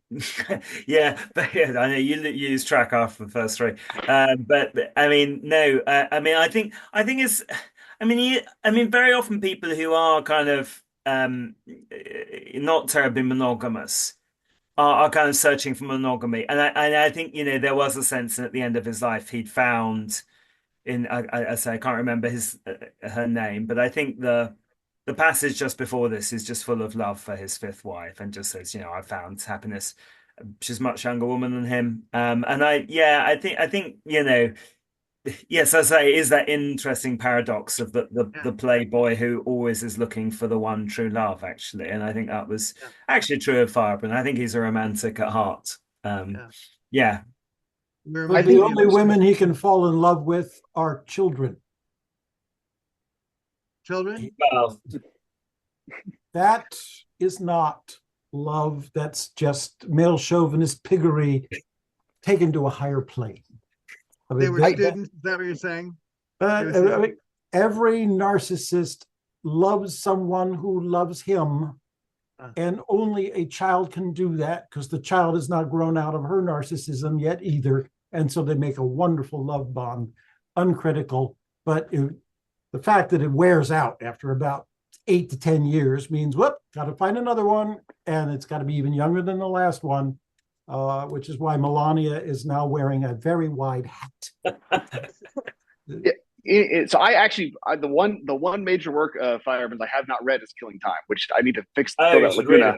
yeah, but yeah, I know you lose track after the first three. But I mean, no, I mean, I think it's, I mean, very often people who are kind of not terribly monogamous are kind of searching for monogamy, and I think, there was a sense at the end of his life he'd found in, I say, I can't remember her name, but I think the passage just before this is just full of love for his fifth wife, and just says, I found happiness. She's a much younger woman than him, and I think yes, I say, is that interesting paradox of the playboy who always is looking for the one true love, actually. And I think that was actually true of Feyerabend. I think he's a romantic at heart. Yeah. But the only women he can fall in love with are children. Children? Well, that is not love. That's just male chauvinist piggery taken to a higher plane. I mean, they were students. Is that what you're saying? I mean, every narcissist loves someone who loves him, and only a child can do that, because the child is not grown out of her narcissism yet either. And so they make a wonderful love bond, uncritical. But the fact that it wears out after about 8 to 10 years means, whoop, got to find another one. And it's got to be even younger than the last one, which is why Melania is now wearing a very wide hat. So the one major work of Feyerabend's I have not read is Killing Time, which I need to fix that lacuna.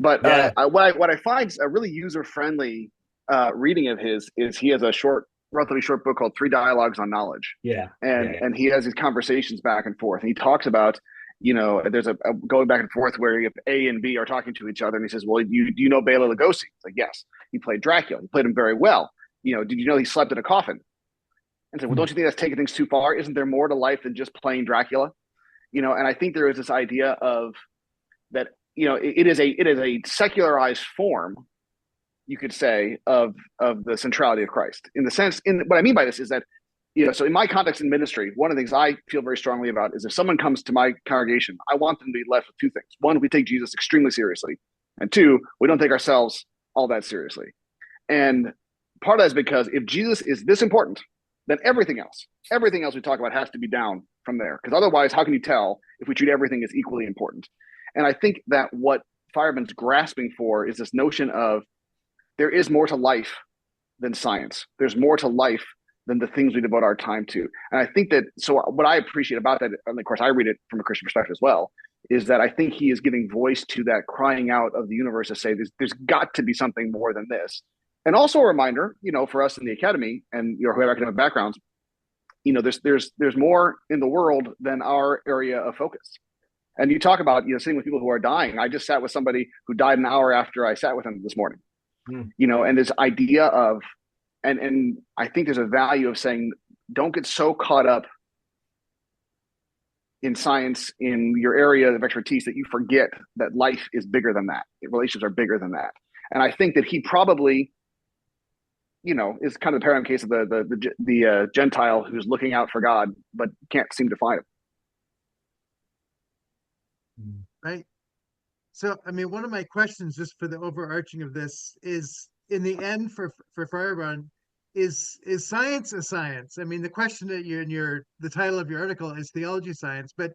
But what I find a really user-friendly reading of his is he has a relatively short book called Three Dialogues on Knowledge. And he has these conversations back and forth, and he talks about, there's a going back and forth where A and B are talking to each other, and he says, well, do you know Bela Lugosi? It's like, yes, he played Dracula. He played him very well. Did you know he slept in a coffin? And said, well, don't you think that's taking things too far? Isn't there more to life than just playing Dracula? And I think there is this idea of that, it is a secularized form, you could say, of the centrality of Christ. In the sense, what I mean by this is that, so in my context in ministry, one of the things I feel very strongly about is if someone comes to my congregation, I want them to be left with two things. One, we take Jesus extremely seriously. And two, we don't take ourselves all that seriously. And part of that is because if Jesus is this important, then everything else we talk about has to be down from there. Because otherwise, how can you tell if we treat everything as equally important? And I think that what Feyerabend's grasping for is this notion of there is more to life than science. There's more to life than the things we devote our time to. And I think that, so what I appreciate about that, and of course I read it from a Christian perspective as well, is that I think he is giving voice to that crying out of the universe to say there's got to be something more than this. And also a reminder, for us in the academy and who have academic backgrounds, there's more in the world than our area of focus. And you talk about, sitting with people who are dying. I just sat with somebody who died an hour after I sat with him this morning. And this idea of, and I think there's a value of saying, don't get so caught up in science, in your area of expertise, that you forget that life is bigger than that. Relationships are bigger than that. And I think that he probably, is kind of the paradigm case of the Gentile who's looking out for God but can't seem to find him. Right. So, I mean, one of my questions, just for the overarching of this, is in the end for Feyerabend, is science a science? I mean, the question that the title of your article is Theology Science, but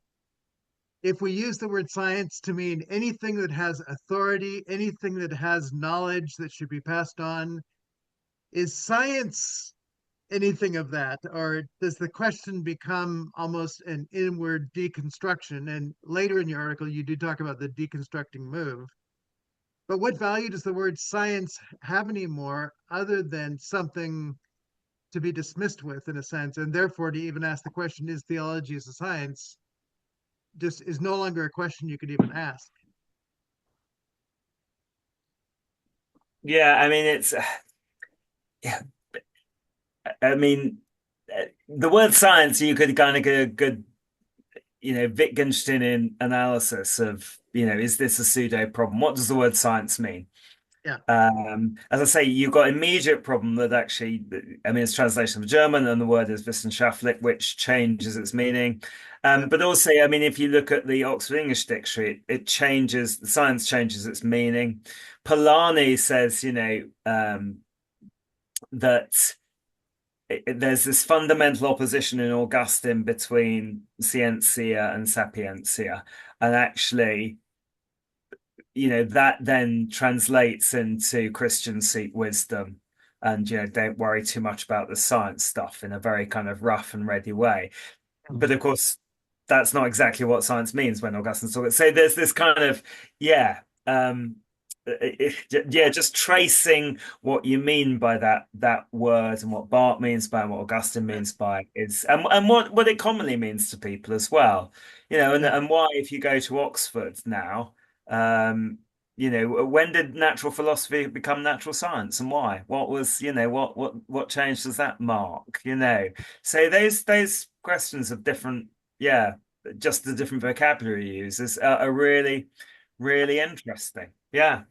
if we use the word science to mean anything that has authority, anything that has knowledge that should be passed on, is science anything of that? Or does the question become almost an inward deconstruction? And later in your article, you do talk about the deconstructing move. But what value does the word science have anymore other than something to be dismissed with, in a sense? And therefore, to even ask the question, is theology as a science, just is no longer a question you could even ask. Yeah, I mean, it's yeah. I mean, the word science, you could kind of get a good, Wittgensteinian analysis of, is this a pseudo problem? What does the word science mean? Yeah. As I say, you've got immediate problem that actually, I mean, it's translation of German and the word is wissenschaftlich, which changes its meaning. But also, I mean, if you look at the Oxford English Dictionary, it changes, science changes its meaning. Polanyi says, that there's this fundamental opposition in Augustine between scientia and sapientia. And actually, that then translates into Christian seek wisdom and, don't worry too much about the science stuff in a very kind of rough and ready way. But of course, that's not exactly what science means when Augustine's talking. So there's this kind of, just tracing what you mean by that word and what Barth means by it, and what Augustine means by it is, and what it commonly means to people as well, and why, if you go to Oxford now, when did natural philosophy become natural science, and why? What was, what change does that mark? So those questions of different, just the different vocabulary uses are really, really interesting. Yeah.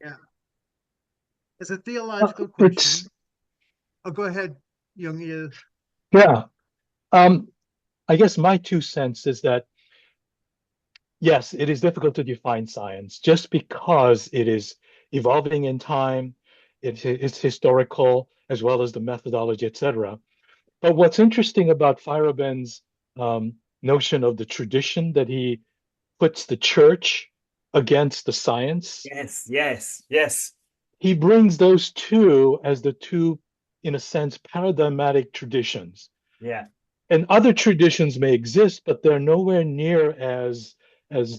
As a theological question. Oh, go ahead, Jung. Yeah. I guess my 2 cents is that, yes, it is difficult to define science just because it is evolving in time, it's historical, as well as the methodology, etc. But what's interesting about Feyerabend's notion of the tradition, that he puts the church against the science. Yes. He brings those two as the two, in a sense, paradigmatic traditions. Yeah. And other traditions may exist, but they're nowhere near as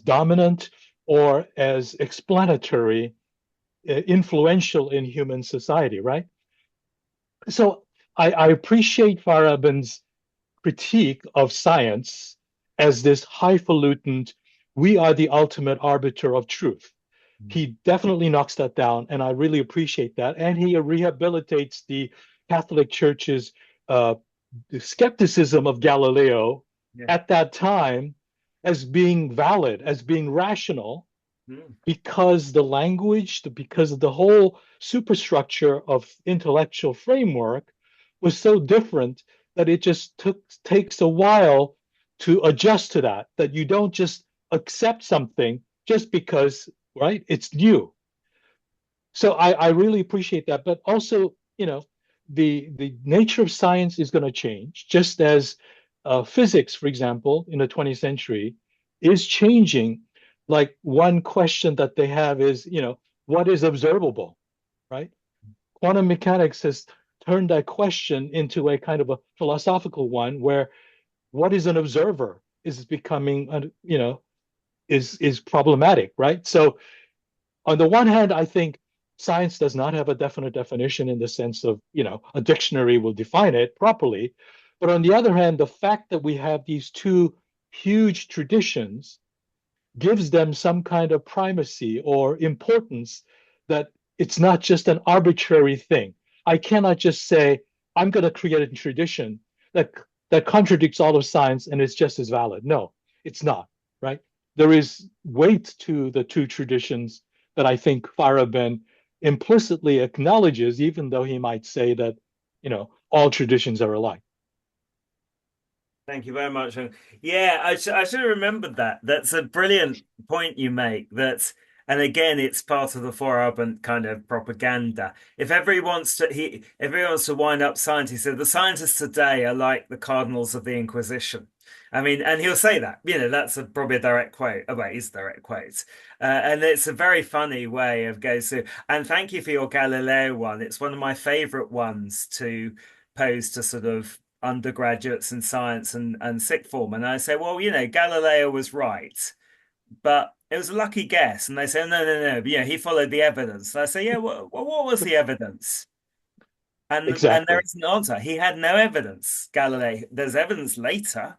dominant or as explanatory, influential in human society, right? So I appreciate Feyerabend's critique of science as this highfalutin, we are the ultimate arbiter of truth. He definitely knocks that down, and I really appreciate that. And he rehabilitates the Catholic Church's the skepticism of Galileo at that time as being valid, as being rational, because the language, because of the whole superstructure of intellectual framework was so different that it just takes a while to adjust to that you don't just accept something just because, right, it's new. So I really appreciate that. But also, the nature of science is going to change, just as physics, for example, in the 20th century is changing. Like, one question that they have is, what is observable, right? Quantum mechanics has turned that question into a kind of a philosophical one, where what is an observer is becoming, is problematic, right? So on the one hand, I think science does not have a definite definition in the sense of, a dictionary will define it properly. But on the other hand, the fact that we have these two huge traditions gives them some kind of primacy or importance, that it's not just an arbitrary thing. I cannot just say, I'm going to create a tradition that contradicts all of science and it's just as valid. No, it's not, right? There is weight to the two traditions that I think Feyerabend implicitly acknowledges, even though he might say that, all traditions are alike. Thank you very much. Yeah, I should have remembered that. That's a brilliant point you make. And again, it's part of the Feyerabend kind of propaganda. If everyone wants to wind up science, he said the scientists today are like the cardinals of the Inquisition. I mean, and he'll say that, that's probably a direct quote. Oh, wait, it's a direct quote. And it's a very funny way of going through. And thank you for your Galileo one. It's one of my favorite ones to pose to sort of undergraduates in science and sixth form. And I say, well, Galileo was right, but it was a lucky guess. And they say, no. But, he followed the evidence. And I say, yeah, well, what was the evidence? And there is an answer. He had no evidence, Galileo. There's evidence later.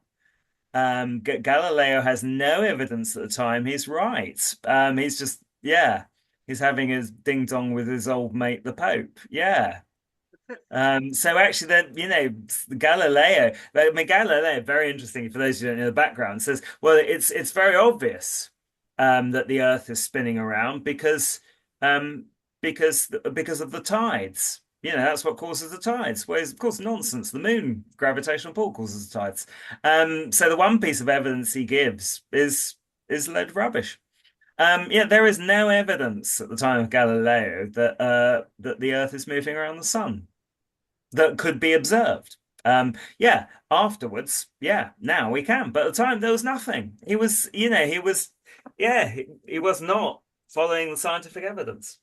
Galileo has no evidence at the time. He's right. He's just, he's having his ding dong with his old mate, the Pope. Yeah. So actually, Galileo, very interesting for those who don't know the background, says, well, it's very obvious that the Earth is spinning around because of the tides. That's what causes the tides. Whereas, of course, nonsense. The moon gravitational pull causes the tides. So the one piece of evidence he gives is a load of rubbish. There is no evidence at the time of Galileo that the Earth is moving around the sun that could be observed. Afterwards, now we can. But at the time, there was nothing. He was not following the scientific evidence.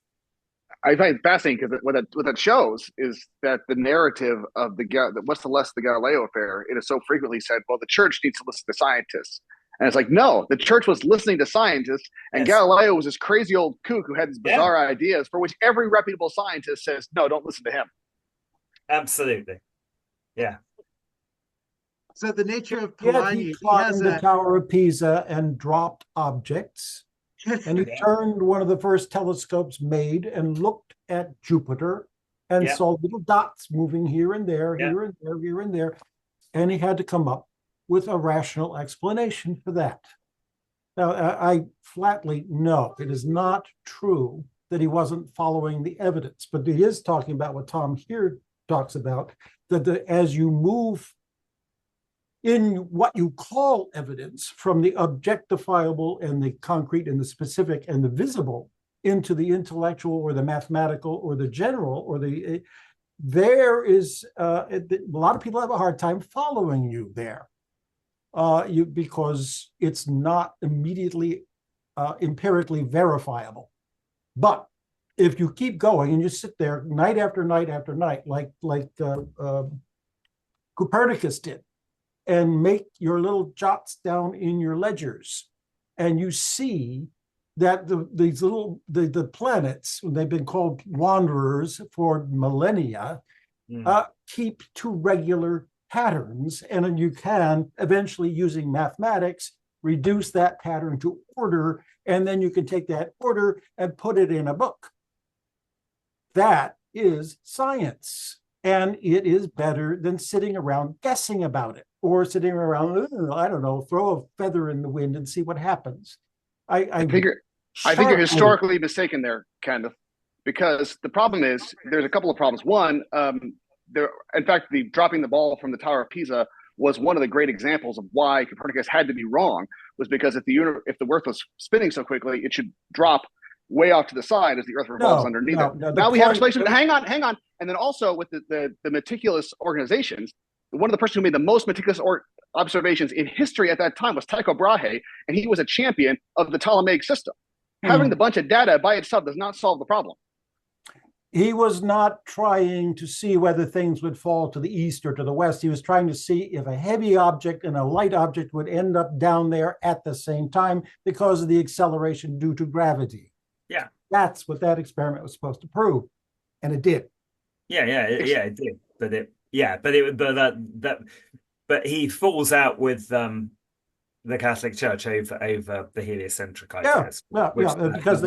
I find it fascinating because what that shows is that the narrative of what's the less the Galileo affair, it is so frequently said, well, the church needs to listen to scientists. And it's like, no, the church was listening to scientists, and yes. Galileo was this crazy old kook who had these bizarre ideas for which every reputable scientist says, no, don't listen to him. Absolutely. Yeah. So the nature of Polanyi, he climbed the Tower of Pisa and dropped objects. And he turned one of the first telescopes made and looked at Jupiter and saw little dots moving here and there, here and there, here and there. And he had to come up with a rational explanation for that. Now, I flatly no, it is not true that he wasn't following the evidence, but he is talking about what Tom here talks about, that as you move in what you call evidence from the objectifiable and the concrete and the specific and the visible into the intellectual or the mathematical or the general or there is a lot of people have a hard time following you there because it's not immediately empirically verifiable. But if you keep going and you sit there night after night after night, like Copernicus did, and make your little jots down in your ledgers, and you see that the planets, they've been called wanderers for millennia, keep to regular patterns, and then you can eventually, using mathematics, reduce that pattern to order, and then you can take that order and put it in a book. That is science, and it is better than sitting around guessing about it, or sitting around, I don't know, throw a feather in the wind and see what happens. I think you're historically mistaken there, Kenneth, because the problem is there's a couple of problems. One, in fact, the dropping the ball from the Tower of Pisa was one of the great examples of why Copernicus had to be wrong, was because if the Earth was spinning so quickly, it should drop way off to the side as the Earth revolves underneath it. Now we have explanation. Hang on. And then also with the meticulous organizations, one of the persons who made the most meticulous observations in history at that time was Tycho Brahe, and he was a champion of the Ptolemaic system. Having the bunch of data by itself does not solve the problem. He was not trying to see whether things would fall to the east or to the west. He was trying to see if a heavy object and a light object would end up down there at the same time because of the acceleration due to gravity. Yeah. That's what that experiment was supposed to prove. And it did. It did. But he falls out with the Catholic Church over the heliocentric ideas. Because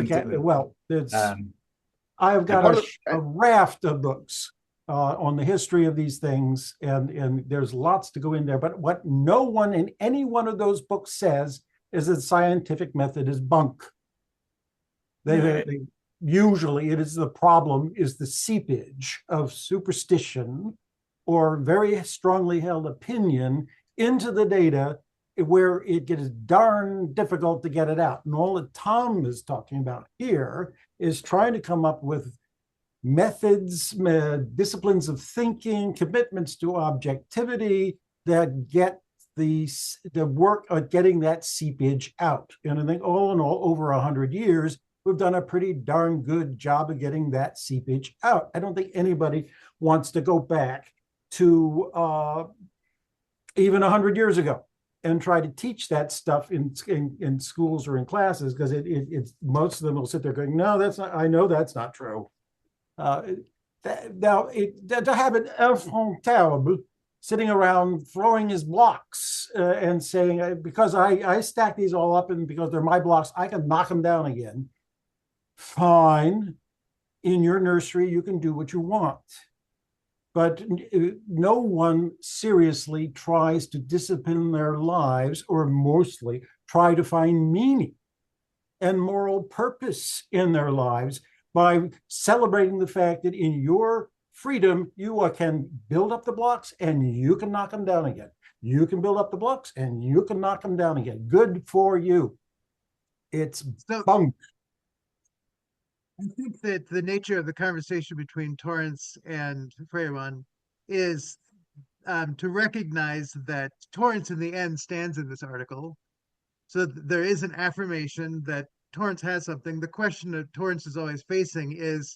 I've got a raft of books on the history of these things, and there's lots to go in there. But what no one in any one of those books says is that scientific method is bunk. They usually it is the problem is the seepage of superstition or very strongly held opinion into the data, where it gets darn difficult to get it out. And all that Tom is talking about here is trying to come up with methods, disciplines of thinking, commitments to objectivity that get the work of getting that seepage out. And I think all in all, over 100 years, we've done a pretty darn good job of getting that seepage out. I don't think anybody wants to go back to even 100 years ago and try to teach that stuff in schools or in classes, because it's most of them will sit there going, no, that's not, I know that's not true. Now, to have an enfant terrible sitting around throwing his blocks and saying, because I stack these all up and because they're my blocks, I can knock them down again. Fine. In your nursery, you can do what you want. But no one seriously tries to discipline their lives, or mostly try to find meaning and moral purpose in their lives by celebrating the fact that in your freedom, you can build up the blocks and you can knock them down again. You can build up the blocks and you can knock them down again. Good for you. It's bunk. I think that the nature of the conversation between Torrance and Feyerabend is to recognize that Torrance in the end stands in this article. So there is an affirmation that Torrance has something. The question that Torrance is always facing is,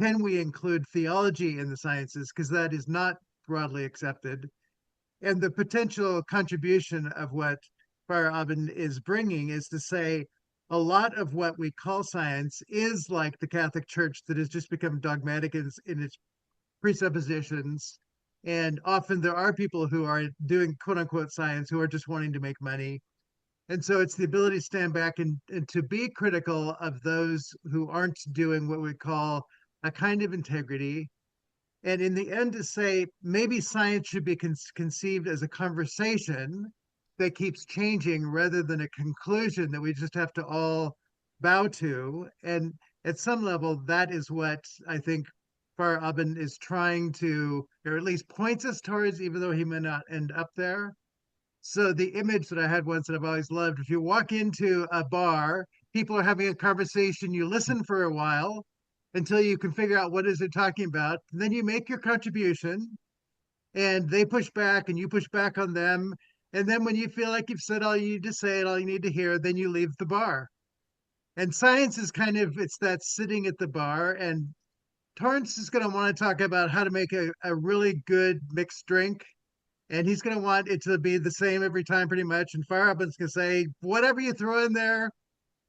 can we include theology in the sciences? Because that is not broadly accepted. And the potential contribution of what Feyerabend is bringing is to say, a lot of what we call science is like the Catholic Church that has just become dogmatic in its presuppositions. And often there are people who are doing quote unquote science who are just wanting to make money. And so it's the ability to stand back and to be critical of those who aren't doing what we call a kind of integrity. And in the end, to say maybe science should be conceived as a conversation that keeps changing rather than a conclusion that we just have to all bow to. And at some level, that is what I think Feyerabend is trying to, or at least points us towards, even though he may not end up there. So the image that I had once that I've always loved, if you walk into a bar, people are having a conversation, you listen for a while until you can figure out what it is they're talking about. And then you make your contribution and they push back and you push back on them. And then when you feel like you've said all you need to say and all you need to hear, then you leave the bar. And science is kind of, it's that sitting at the bar. And Torrance is going to want to talk about how to make a really good mixed drink. And he's going to want it to be the same every time pretty much. And Feyerabend's going to say, whatever you throw in there,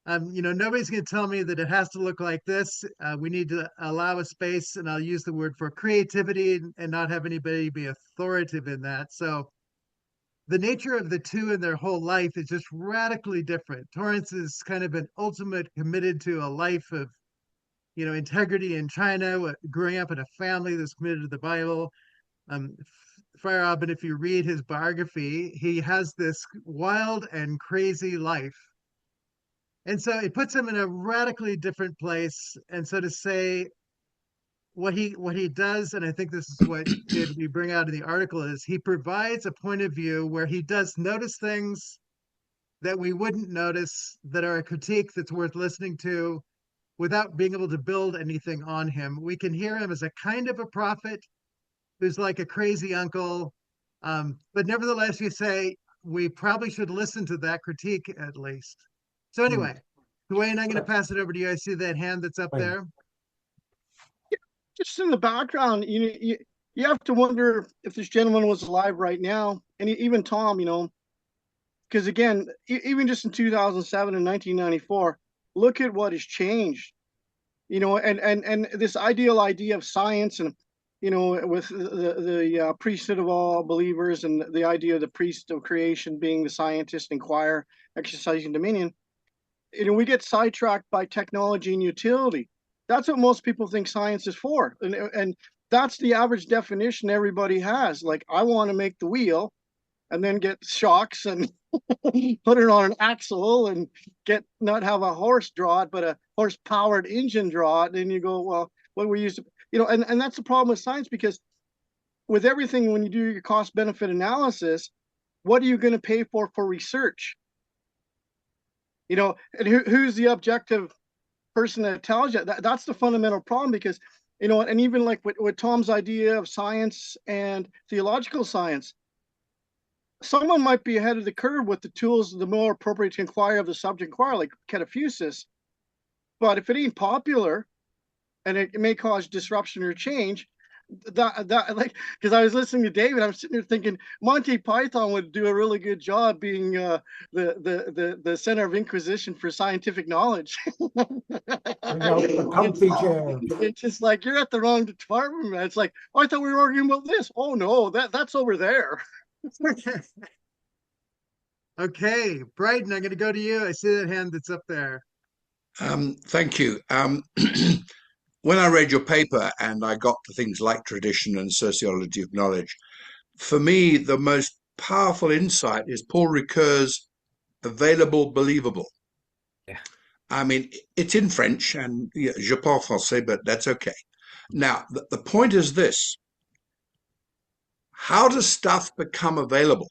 nobody's going to tell me that it has to look like this. We need to allow a space, and I'll use the word for creativity and not have anybody be authoritative in that. So the nature of the two in their whole life is just radically different. Torrance is kind of an ultimate committed to a life of, integrity in China, growing up in a family that's committed to the Bible. Feyerabend, if you read his biography, he has this wild and crazy life. And so it puts him in a radically different place. And so to say what he does, and I think this is what David, you bring out in the article, is he provides a point of view where he does notice things that we wouldn't notice, that are a critique that's worth listening to without being able to build anything on him. We can hear him as a kind of a prophet who's like a crazy uncle. But nevertheless, you say, we probably should listen to that critique at least. So anyway, Dwayne, I'm going to pass it over to you. I see that hand that's up there. Just in the background, you have to wonder if this gentleman was alive right now, and even Tom, because again, even just in 2007 and 1994, look at what has changed, and this idea of science, and with the priesthood of all believers, and the idea of the priest of creation being the scientist and choir exercising dominion. We get sidetracked by technology and utility. That's what most people think science is for. And that's the average definition everybody has. Like, I want to make the wheel and then get shocks and put it on an axle and not have a horse draw it, but a horse powered engine draw it. And you go, well, what we used to, and that's the problem with science, because with everything, when you do your cost benefit analysis, what are you going to pay for research? And who's the objective person that tells you that's the fundamental problem, because and even like with Tom's idea of science and theological science, someone might be ahead of the curve with the tools, the more appropriate to inquire of the subject inquiry, like cataphusis. But if it ain't popular, and it may cause disruption or change, that like, because I was listening to David, I'm sitting there thinking Monty Python would do a really good job being the center of inquisition for scientific knowledge. Bring out the comfy chair. It's just like, you're at the wrong department, man. It's like, oh, I thought we were arguing about this. Oh no, that's over there. Okay, Brighton, I'm going to go to you. I see that hand that's up there. Thank you. When I read your paper and I got to things like tradition and sociology of knowledge, for me, the most powerful insight is Paul Ricoeur's available, believable. Yeah. I mean, it's in French and je parle français, but that's okay. Now, the point is this. How does stuff become available?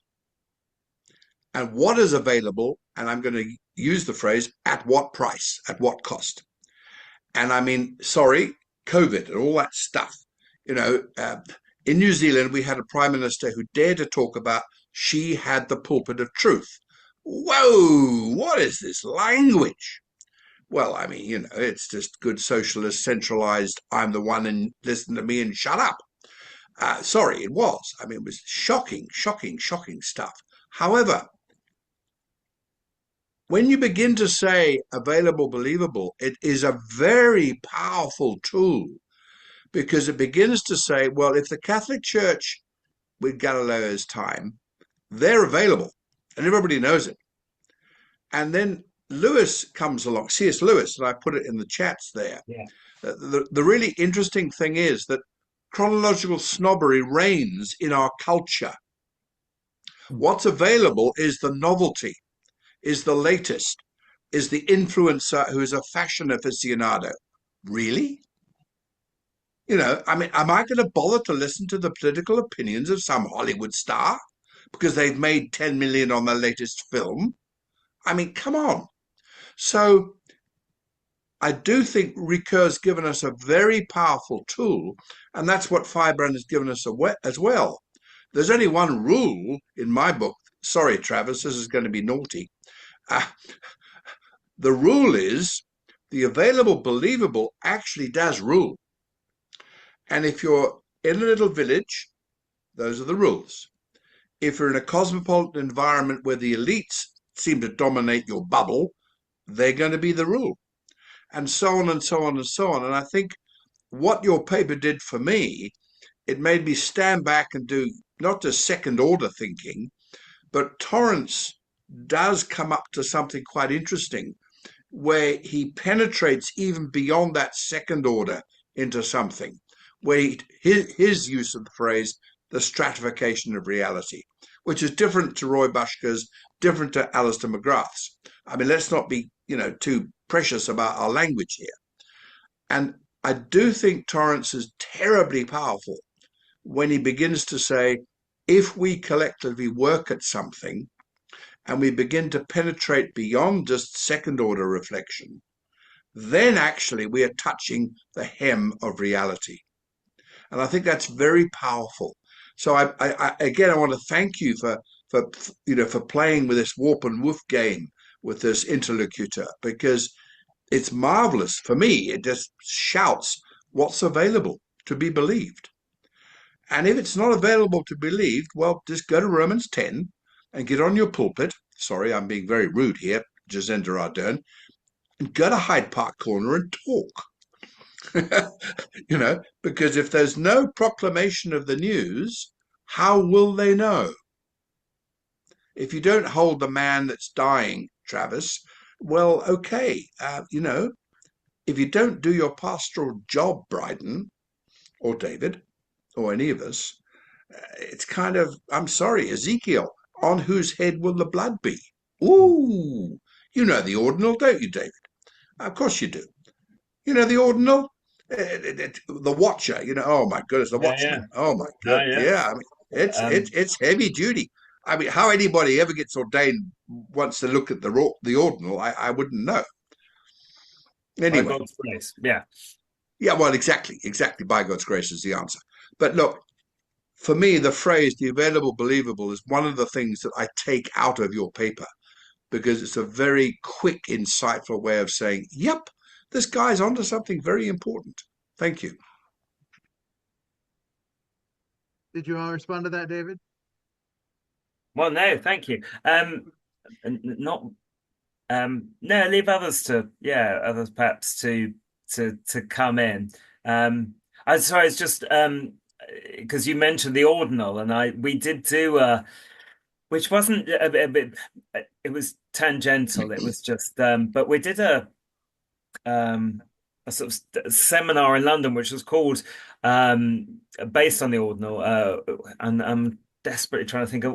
And what is available, and I'm going to use the phrase, at what price, at what cost? And I mean, sorry, COVID and all that stuff. You know, in New Zealand, we had a prime minister who dared to talk about she had the pulpit of truth. Whoa, what is this language? Well, I mean, you know, it's just good socialist, centralized, I'm the one and listen to me and shut up. Sorry, it was. I mean, it was shocking, shocking, shocking stuff. However, when you begin to say available, believable, it is a very powerful tool because it begins to say, well, if the Catholic Church with Galileo's time, they're available and everybody knows it. And then Lewis comes along, C.S. Lewis, and I put it in the chats there. Yeah. The really interesting thing is that chronological snobbery reigns in our culture. What's available is the novelty, is the latest, is the influencer who is a fashion aficionado. Really? You know, I mean, am I going to bother to listen to the political opinions of some Hollywood star because they've made 10 million on their latest film? I mean, come on. So I do think Ricoeur's given us a very powerful tool, and that's what Feyerabend has given us as well. There's only one rule in my book. Sorry, Travis, this is going to be naughty. The rule is the available, believable actually does rule. And if you're in a little village, those are the rules. If you're in a cosmopolitan environment where the elites seem to dominate your bubble, they're going to be the rule. And so on and so on and so on. And I think what your paper did for me, it made me stand back and do not just second order thinking, but Torrance does come up to something quite interesting where he penetrates even beyond that second order into something, where his use of the phrase, the stratification of reality, which is different to Roy Bushka's, different to Alistair McGrath's. I mean, let's not be, too precious about our language here. And I do think Torrance is terribly powerful when he begins to say, if we collectively work at something and we begin to penetrate beyond just second order reflection, then actually we are touching the hem of reality. And I think that's very powerful. So I again, I want to thank you for playing with this warp and woof game with this interlocutor, because it's marvelous for me. It just shouts what's available to be believed. And if it's not available to be believed, well, just go to Romans 10 and get on your pulpit. Sorry, I'm being very rude here, Jacinda Ardern, and go to Hyde Park Corner and talk. Because if there's no proclamation of the news, how will they know? If you don't hold the man that's dying, Travis, well, okay, if you don't do your pastoral job, Bryden or David or any of us, it's kind of, I'm sorry, Ezekiel, on whose head will the blood be? Ooh, you know the ordinal, don't you, David? Of course you do. You know the ordinal? The Watcher, oh my goodness, the Watchman. Yeah. Oh my goodness, yeah. I mean, it's heavy duty. I mean, how anybody ever gets ordained wants to look at the ordinal, I wouldn't know. Anyway, by God's grace, yeah. Yeah, well, exactly. By God's grace is the answer. But look, for me, the phrase "the available believable" is one of the things that I take out of your paper, because it's a very quick, insightful way of saying, "Yep, this guy's onto something very important." Thank you. Did you want to respond to that, David? Well, no, thank you. Not no, leave others to others perhaps to come in. I'm sorry, it's just because you mentioned the ordinal, and we did do which wasn't a bit, it was tangential. It was just but we did a sort of seminar in London which was called based on the ordinal, and I'm desperately trying to think of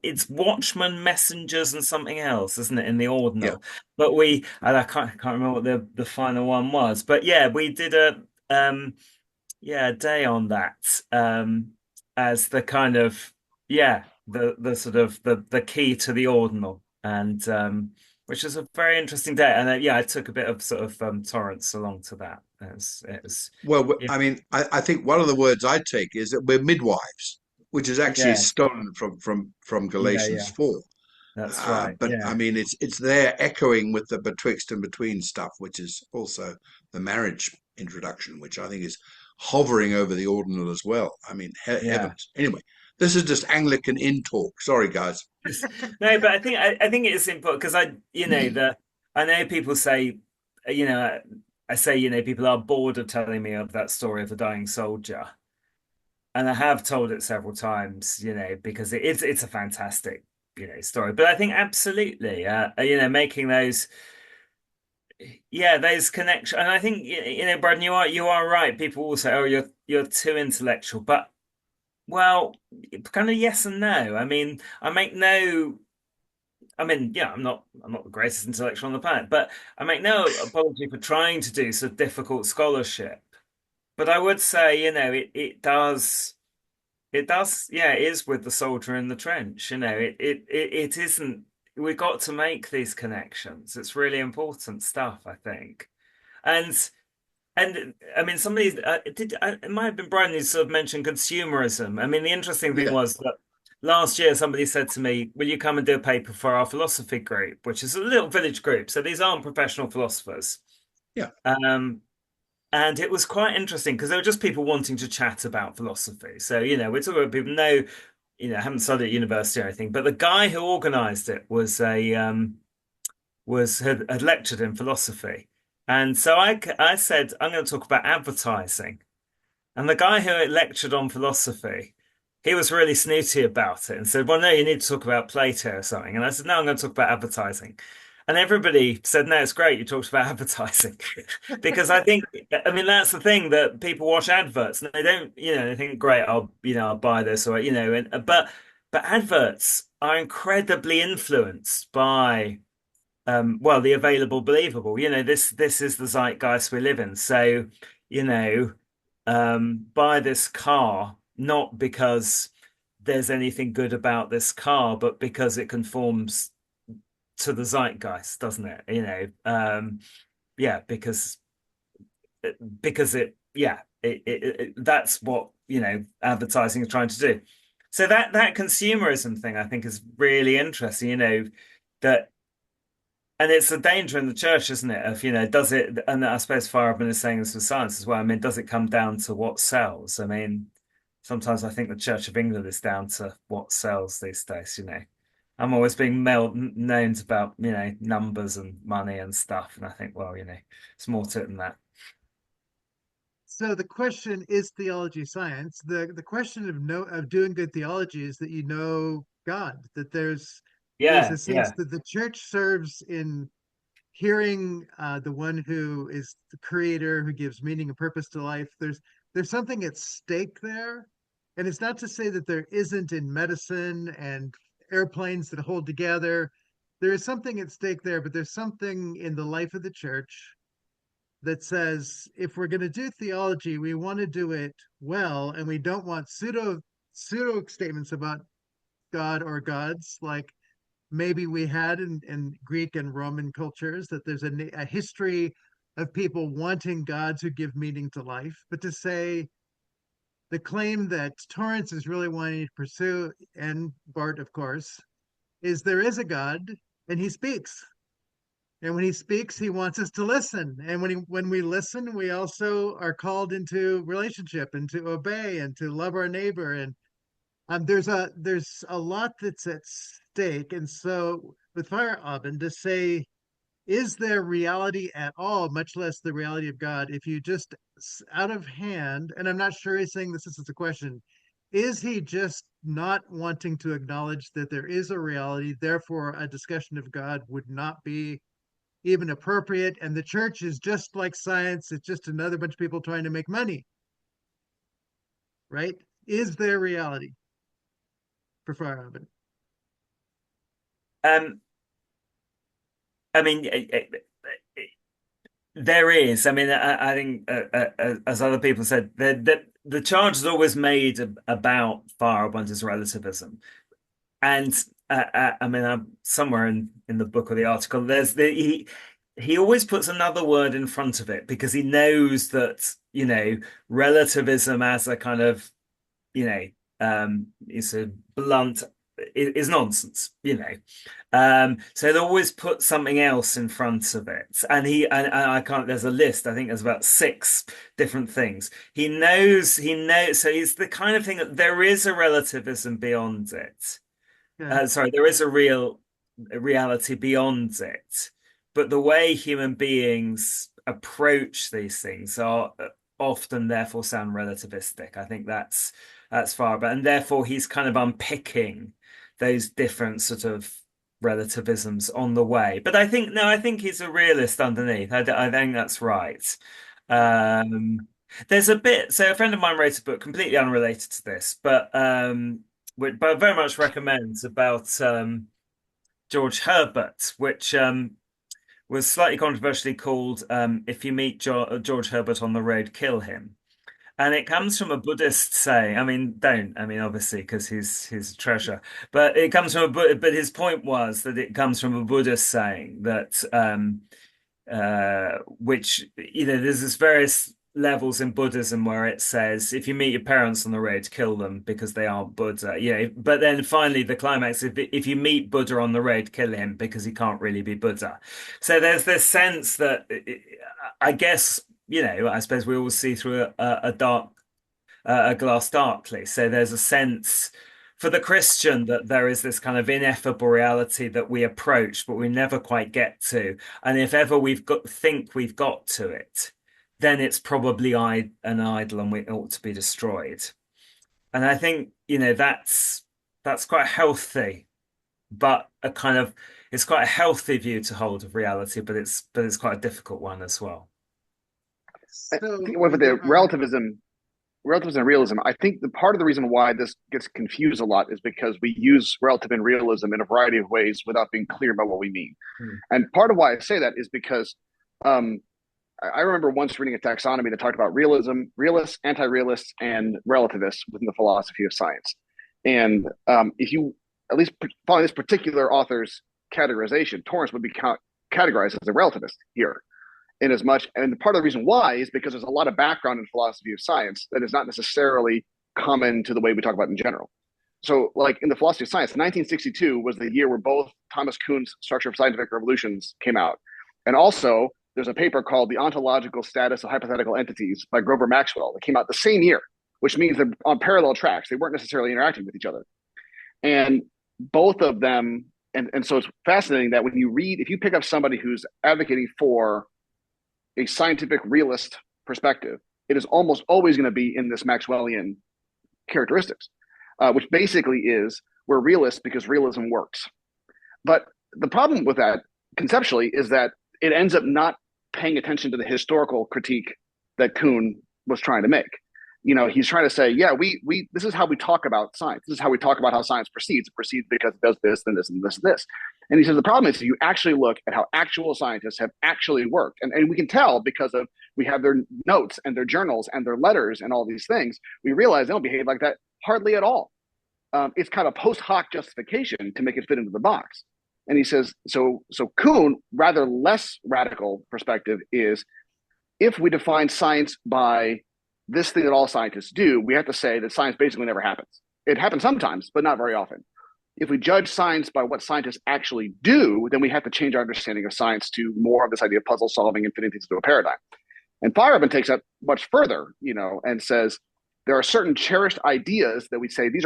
it's Watchmen, Messengers, and something else, isn't it, in the ordinal? Yeah. But I can't remember what the final one was. But yeah, we did a day on that as the kind of the sort of the key to the ordinal, and which is a very interesting day. And I took a bit of sort of Torrance along to that. It was Well, I mean, I think one of the words I take is that we're midwives, which is actually stolen from Galatians 4. That's right. But I mean, it's there echoing with the betwixt and between stuff, which is also the marriage introduction, which I think is hovering over the ordinal as well. I mean, heavens. Anyway, this is just Anglican in talk. Sorry, guys. No, but I think it is important because I know people say, I say, people are bored of telling me of that story of the dying soldier. And I have told it several times, because it's a fantastic, story. But I think absolutely, making those connections. And I think, Braden, you are right. People will say, "Oh, you're too intellectual," but well, kind of yes and no. I mean, I'm not the greatest intellectual on the planet, but I make no apology for trying to do some difficult scholarship. But I would say, it does, it is with the soldier in the trench. It isn't. We've got to make these connections. It's really important stuff, I think. And I mean, somebody it might have been Brian who sort of mentioned consumerism. I mean, the interesting thing was that last year somebody said to me, "Will you come and do a paper for our philosophy group," which is a little village group. So these aren't professional philosophers. Yeah. And it was quite interesting because there were just people wanting to chat about philosophy. So, we're talking about people haven't studied at university or anything, but the guy who organized it had lectured in philosophy. And so I said, I'm going to talk about advertising. And the guy who lectured on philosophy, he was really snooty about it and said, well, no, you need to talk about Plato or something. And I said, no, I'm going to talk about advertising. And everybody said, no, it's great you talked about advertising. Because I mean, that's the thing, that people watch adverts and they don't, they think, great, I'll buy this, or, but adverts are incredibly influenced by the available believable. This is the zeitgeist we live in. So, buy this car, not because there's anything good about this car, but because it conforms to the zeitgeist, doesn't it? Because that's what advertising is trying to do. So that consumerism thing, I think, is really interesting. That. And it's a danger in the church, isn't it? Of, does it, and I suppose Feyerabend is saying this with science as well. I mean, does it come down to what sells? I mean, sometimes I think the Church of England is down to what sells these days, I'm always being known about, numbers and money and stuff. And I think, well, it's more to it than that. So the question is theology science. The question of doing good theology is that God, that there's a sense that the church serves in hearing the one who is the creator, who gives meaning and purpose to life. There's something at stake there. And it's not to say that there isn't in medicine and airplanes that hold together. There is something at stake there, but there's something in the life of the church that says, if we're going to do theology, we want to do it well, and we don't want pseudo statements about God or gods like maybe we had in Greek and Roman cultures, that there's a history of people wanting gods who give meaning to life, but to say the claim that Torrance is really wanting to pursue, and Bart, of course, is there is a God and he speaks. And when he speaks, he wants us to listen. And when we listen, we also are called into relationship and to obey and to love our neighbor. And there's a lot that's at stake. And so with Feyerabend, to say, is there reality at all, much less the reality of God, if you just out of hand, and I'm not sure he's saying this is a question, is he just not wanting to acknowledge that there is a reality, therefore a discussion of God would not be even appropriate, and the church is just like science, it's just another bunch of people trying to make money, right? Is there reality for Feyerabend? I mean, there is. I mean, I think, as other people said, the charge is always made about Feyerabend's relativism, and I mean, I'm somewhere in the book or the article. He always puts another word in front of it because he knows that, you know, relativism as a kind of, you know, is a blunt, is nonsense, you know. So he'll always put something else in front of it. And I can't, there's a list, I think there's about 6 different things. He knows, so he's the kind of thing that there is a relativism beyond it. Yeah. There is a reality beyond it. But the way human beings approach these things are often therefore sound relativistic. I think that's far, but and therefore he's kind of unpicking those different sort of relativisms on the way. But I think he's a realist underneath. I think that's right. There's a bit. So a friend of mine wrote a book completely unrelated to this, but very much recommends about George Herbert, which was slightly controversially called "If you meet George Herbert on the road, kill him." And it comes from a Buddhist saying. I mean, don't. I mean, obviously, because he's a treasure. But it comes from But his point was that it comes from a Buddhist saying that, which, you know, there's this various levels in Buddhism where it says, if you meet your parents on the road, kill them because they aren't Buddha. Yeah. But then finally, the climax: if you meet Buddha on the road, kill him because he can't really be Buddha. So there's this sense that, I guess, you know, I suppose we all see through a glass darkly. So there's a sense for the Christian that there is this kind of ineffable reality that we approach, but we never quite get to. And if ever think we've got to it, then it's probably an idol and it ought to be destroyed. And I think, you know, that's quite healthy, but it's quite a healthy view to hold of reality, but it's quite a difficult one as well. With the relativism and realism, I think the part of the reason why this gets confused a lot is because we use relative and realism in a variety of ways without being clear about what we mean. And part of why I say that is because I remember once reading a taxonomy that talked about realism, realists, anti-realists, and relativists within the philosophy of science. And if you at least follow this particular author's categorization, Torrance would be categorized as a relativist here. And part of the reason why is because there's a lot of background in philosophy of science that is not necessarily common to the way we talk about in general. So, like in the philosophy of science, 1962 was the year where both Thomas Kuhn's Structure of Scientific Revolutions came out. And also, there's a paper called The Ontological Status of Hypothetical Entities by Grover Maxwell that came out the same year, which means they're on parallel tracks. They weren't necessarily interacting with each other. And both of them, and so it's fascinating that when if you pick up somebody who's advocating for a scientific realist perspective, it is almost always going to be in this Maxwellian characteristics, which basically is we're realists because realism works. But the problem with that conceptually is that it ends up not paying attention to the historical critique that Kuhn was trying to make. You know, he's trying to say, yeah, this is how we talk about science. This is how we talk about how science proceeds. It proceeds because it does this, and this, and this, and this. And he says the problem is if you actually look at how actual scientists have actually worked, and we can tell because we have their notes and their journals and their letters and all these things, we realize they don't behave like that hardly at all. It's kind of post hoc justification to make it fit into the box. And he says, so Kuhn, rather less radical perspective is if we define science by this thing that all scientists do, we have to say that science basically never happens. It happens sometimes, but not very often. If we judge science by what scientists actually do, then we have to change our understanding of science to more of this idea of puzzle solving and fitting things into a paradigm. And Feyerabend takes that much further, and says there are certain cherished ideas that we say these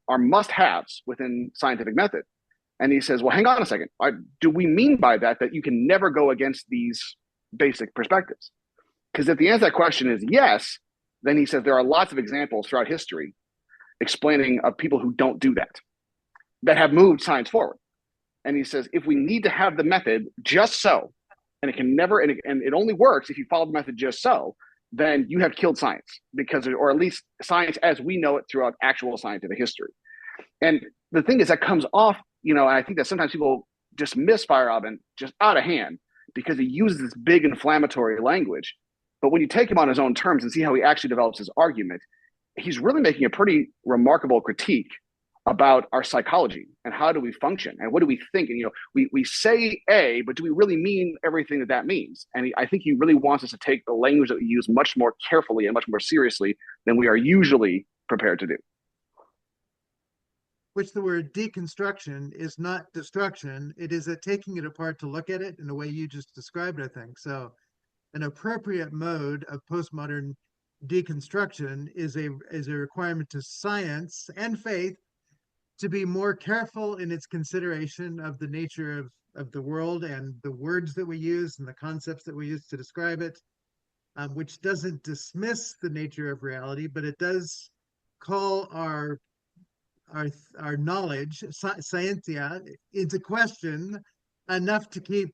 are must-haves within scientific method. And he says, well, hang on a second. Do we mean by that you can never go against these basic perspectives? Because if the answer to that question is yes, then he says there are lots of examples throughout history explaining of people who don't do that have moved science forward. And he says, if we need to have the method just so, and it can never, and it only works if you follow the method just so, then you have killed science, or at least science as we know it throughout actual scientific history. And the thing is that comes off, and I think that sometimes people dismiss Feyerabend just out of hand because he uses this big inflammatory language. But when you take him on his own terms and see how he actually develops his argument, he's really making a pretty remarkable critique about our psychology and how do we function and what do we think. And, we say A, but do we really mean everything that means? And I think he really wants us to take the language that we use much more carefully and much more seriously than we are usually prepared to do. Which the word deconstruction is not destruction. It is a taking it apart to look at it in the way you just described, I think. So an appropriate mode of postmodern deconstruction is a requirement to science and faith to be more careful in its consideration of the nature of the world and the words that we use and the concepts that we use to describe it, which doesn't dismiss the nature of reality, but it does call our knowledge, scientia, into question enough to keep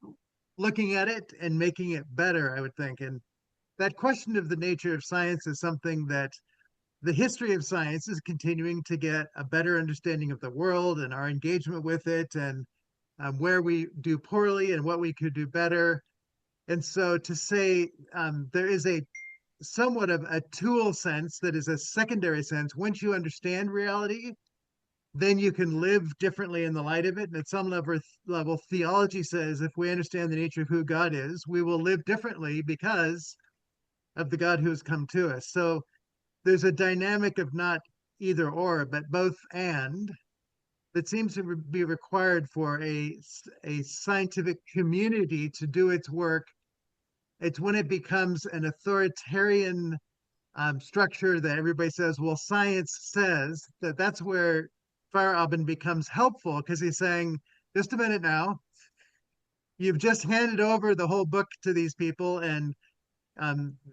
looking at it and making it better, I would think. And that question of the nature of science is something that the history of science is continuing to get a better understanding of the world and our engagement with it, and where we do poorly and what we could do better. And so to say there is a somewhat of a tool sense that is a secondary sense. Once you understand reality, then you can live differently in the light of it. And at some level, theology says if we understand the nature of who God is, we will live differently because of the God who has come to us. So there's a dynamic of not either or, but both and, that seems to be required for a scientific community to do its work. It's when it becomes an authoritarian structure that everybody says, well, science says, that's where Feyerabend becomes helpful, because he's saying, just a minute now, you've just handed over the whole book to these people, and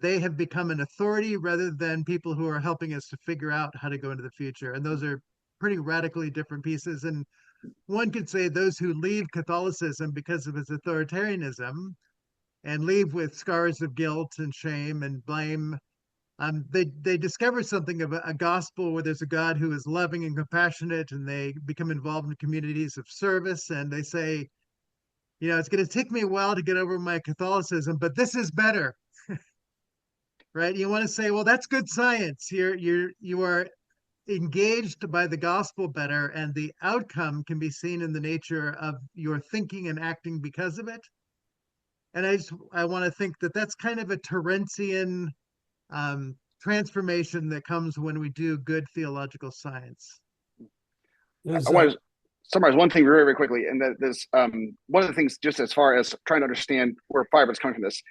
they have become an authority rather than people who are helping us to figure out how to go into the future. And those are pretty radically different pieces. And one could say those who leave Catholicism because of its authoritarianism and leave with scars of guilt and shame and blame, they discover something of a gospel where there's a God who is loving and compassionate, and they become involved in communities of service, and they say, it's going to take me a while to get over my Catholicism, but this is better. Right? You want to say, well, that's good science. You are engaged by the gospel better, and the outcome can be seen in the nature of your thinking and acting because of it. And I want to think that that's kind of a Torrancean transformation that comes when we do good theological science. I want to summarize one thing very, very quickly, and that there's one of the things, just as far as trying to understand where Feyerabend's coming from this.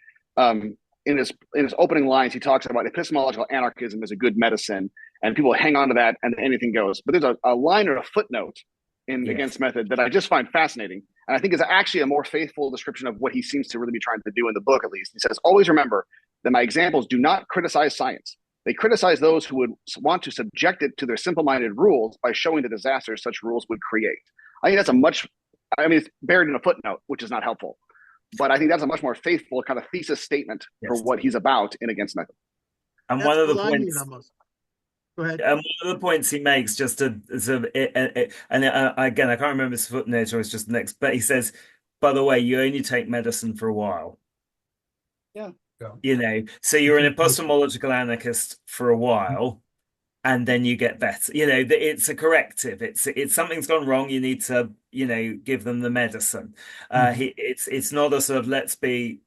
In his opening lines, he talks about epistemological anarchism as a good medicine, and people hang on to that, and anything goes. But there's a line or a footnote in Against Method that I just find fascinating, and I think is actually a more faithful description of what he seems to really be trying to do in the book, at least. He says, always remember that my examples do not criticize science. They criticize those who would want to subject it to their simple-minded rules by showing the disasters such rules would create. I think that's it's buried in a footnote, which is not helpful. But I think that's a much more faithful kind of thesis statement for what he's about in Against Method. And that's one of the points, go ahead. One of the points he makes, just to sort of, again, I can't remember his footnote or it's just next, but he says, by the way, you only take medicine for a while. Yeah. So you're an epistemological anarchist for a while, and then you get better. It's a corrective. It's something's gone wrong. You need to, give them the medicine. It's not a sort of let's be,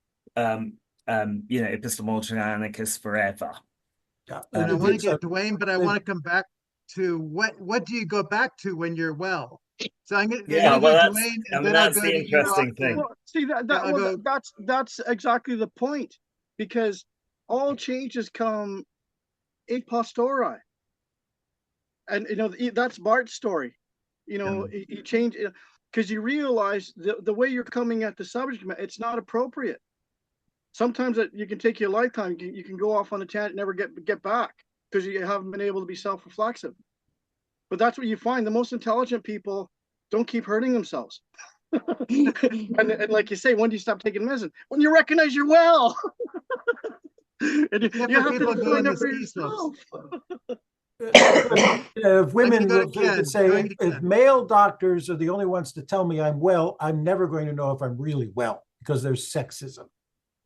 epistemological anarchists forever. Yeah. And I want to get So- Dwayne, but I want to come back to what do you go back to when you're well? So I'm gonna Yeah, go well, Dwayne, and then I'll that's go the to you, interesting Austin. thing. Well, see I'll go. that's exactly the point, because all changes come a posteriori, and that's Bart's story. You change because you realize the way you're coming at the subject matter, it's not appropriate. Sometimes you can take you a lifetime. You can go off on a tangent, never get back because you haven't been able to be self-reflexive. But that's what you find. The most intelligent people don't keep hurting themselves. and like you say, when do you stop taking medicine? When you recognize you're well. And you have to define it for yourself. If women go to will Ken. say, Going to if Ken. male doctors are the only ones to tell me I'm well, I'm never going to know if I'm really well because there's sexism.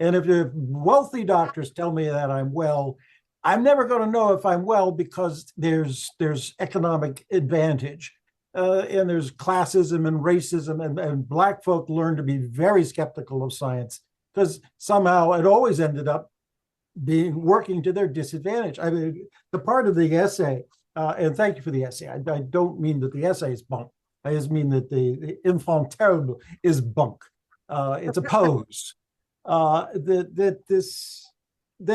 And if wealthy doctors tell me that I'm well, I'm never going to know if I'm well because there's economic advantage. And there's classism and racism, and Black folk learn to be very skeptical of science because somehow it always ended up working to their disadvantage. I mean, the part of the essay, and thank you for the essay. I don't mean that the essay is bunk. I just mean that the enfant terrible is bunk. It's a pose. That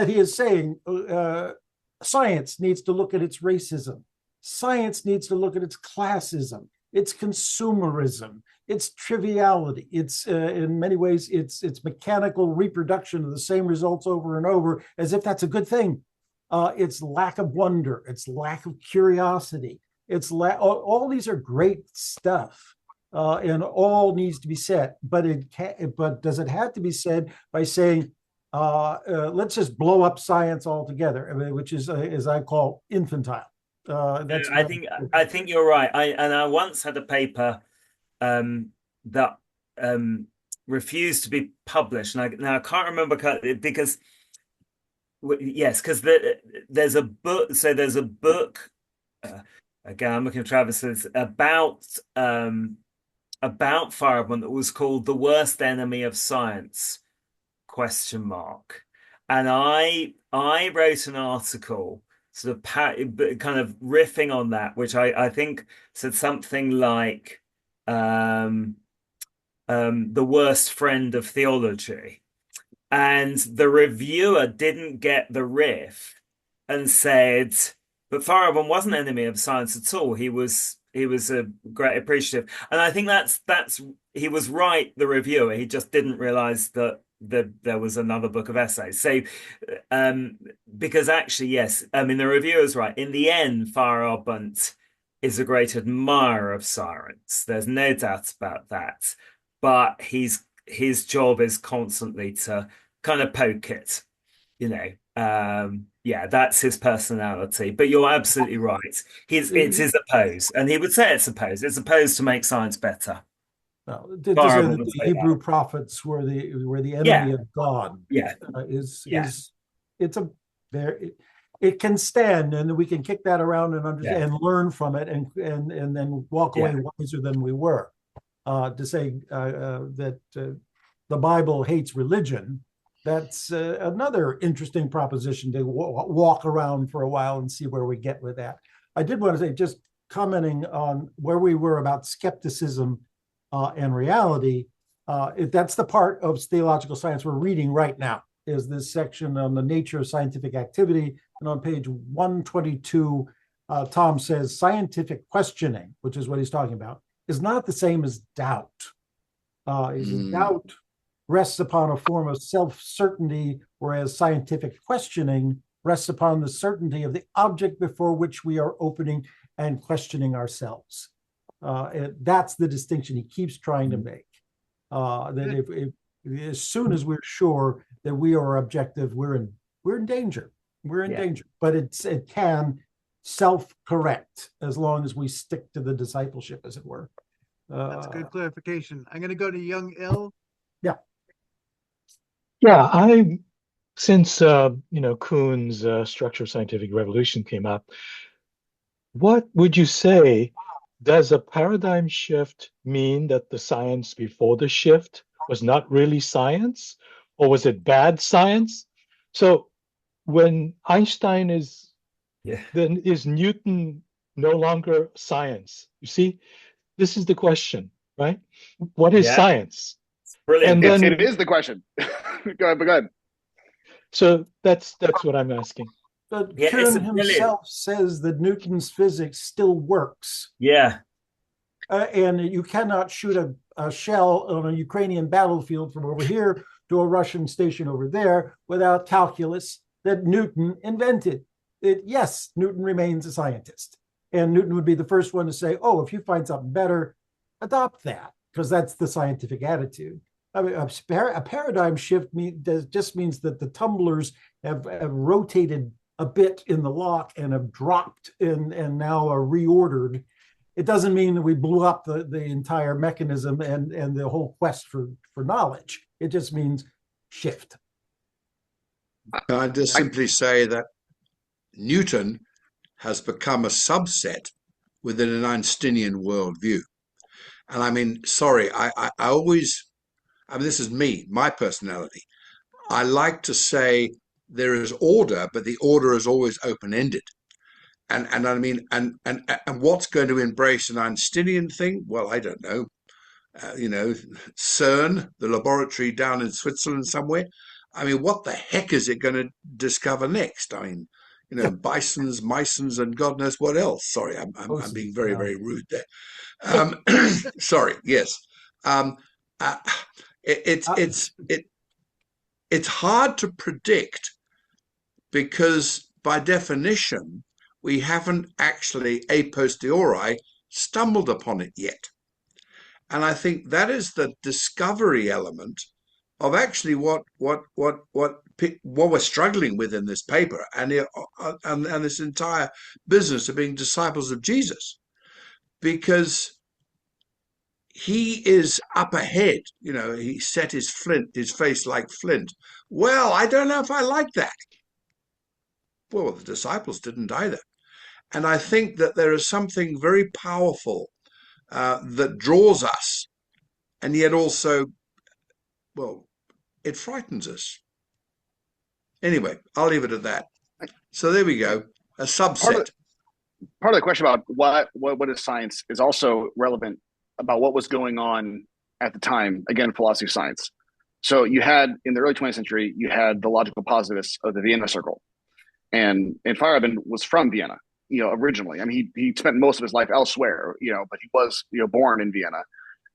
he is saying science needs to look at its racism. Science needs to look at its classism, its consumerism, its triviality. It's in many ways it's mechanical reproduction of the same results over and over, as if that's a good thing. It's lack of wonder, it's lack of curiosity. All these are great stuff, and all needs to be said. But does it have to be said by saying let's just blow up science altogether? I mean, which is as I call infantile. I think you're right. I once had a paper that refused to be published, and I can't remember because there's a book. So there's a book. Again, I'm looking at Travis's about Feyerabend that was called "The Worst Enemy of Science?" ? And I wrote an article sort of kind of riffing on that, which I think said something like the worst friend of theology. And the reviewer didn't get the riff and said, but Feyerabend wasn't an enemy of science at all. He was a great appreciative. And I think that's he was right, the reviewer. He just didn't realize that there was another book of essays. So because actually, yes, I mean, the reviewer's right. In the end, Feyerabend is a great admirer of science. There's no doubt about that. But his job is constantly to kind of poke it, that's his personality. But you're absolutely right. It is a pose, and he would say it's a pose. It's a pose to make science better. To say that the Hebrew prophets were the enemy of God. It can stand, and we can kick that around and understand and learn from it, and then walk away wiser than we were. To say that the Bible hates religion, that's another interesting proposition to walk around for a while and see where we get with that. I did want to say, just commenting on where we were about skepticism and reality, that's the part of theological science we're reading right now, is this section on the nature of scientific activity. And on page 122, Tom says scientific questioning, which is what he's talking about, is not the same as doubt. Doubt rests upon a form of self-certainty, whereas scientific questioning rests upon the certainty of the object before which we are opening and questioning ourselves. That's the distinction he keeps trying to make. That if as soon as we're sure that we are objective, we're in danger. We're in danger. But it can self-correct as long as we stick to the discipleship, as it were. That's a good clarification. I'm going to go to Young Il. Since Kuhn's Structure of Scientific Revolution came up, what would you say? Does a paradigm shift mean that the science before the shift was not really science, or was it bad science? So when Einstein is, Yeah. then is Newton no longer science? You see, this is the question, right? What is Yeah. science? Brilliant. And then, It is the question. Go ahead. so that's what I'm asking. But Yeah, it's Kuhn a brilliant. himself says that Newton's physics still works. Yeah. And you cannot shoot a shell on a Ukrainian battlefield from over here to a Russian station over there without calculus that Newton invented. Yes, Newton remains a scientist. And Newton would be the first one to say, oh, if you find something better, adopt that, because that's the scientific attitude. I mean, a paradigm shift just means that the tumblers have rotated a bit in the lock and have dropped and now are reordered. It doesn't mean that we blew up the entire mechanism and the whole quest for knowledge. It just means shift. I just simply say that Newton has become a subset within an Einsteinian worldview. And I mean, sorry, I always, I mean, this is me, my personality. I like to say there is order, but the order is always open-ended. And I mean, and what's going to embrace an Einsteinian thing? Well, I don't know. CERN, the laboratory down in Switzerland somewhere. I mean, what the heck is it going to discover next? I mean, bisons, Mysons, and God knows what else. Sorry, I'm being very, very rude there. Sorry, yes. It's hard to predict because by definition, we haven't actually a posteriori stumbled upon it yet. And I think that is the discovery element of actually what we're struggling with in this paper and this entire business of being disciples of Jesus, because he is up ahead. He set his face like flint. Well, I don't know if I like that. Well, the disciples didn't either. And I think that there is something very powerful that draws us, and yet also, well, it frightens us. Anyway, I'll leave it at that. So there we go, a subset. Part of the question about what is science is also relevant about what was going on at the time, again, philosophy of science. So you had, in the early 20th century, you had the logical positivists of the Vienna Circle. And Feyerabend was from Vienna, originally. I mean, he spent most of his life elsewhere, but he was, born in Vienna.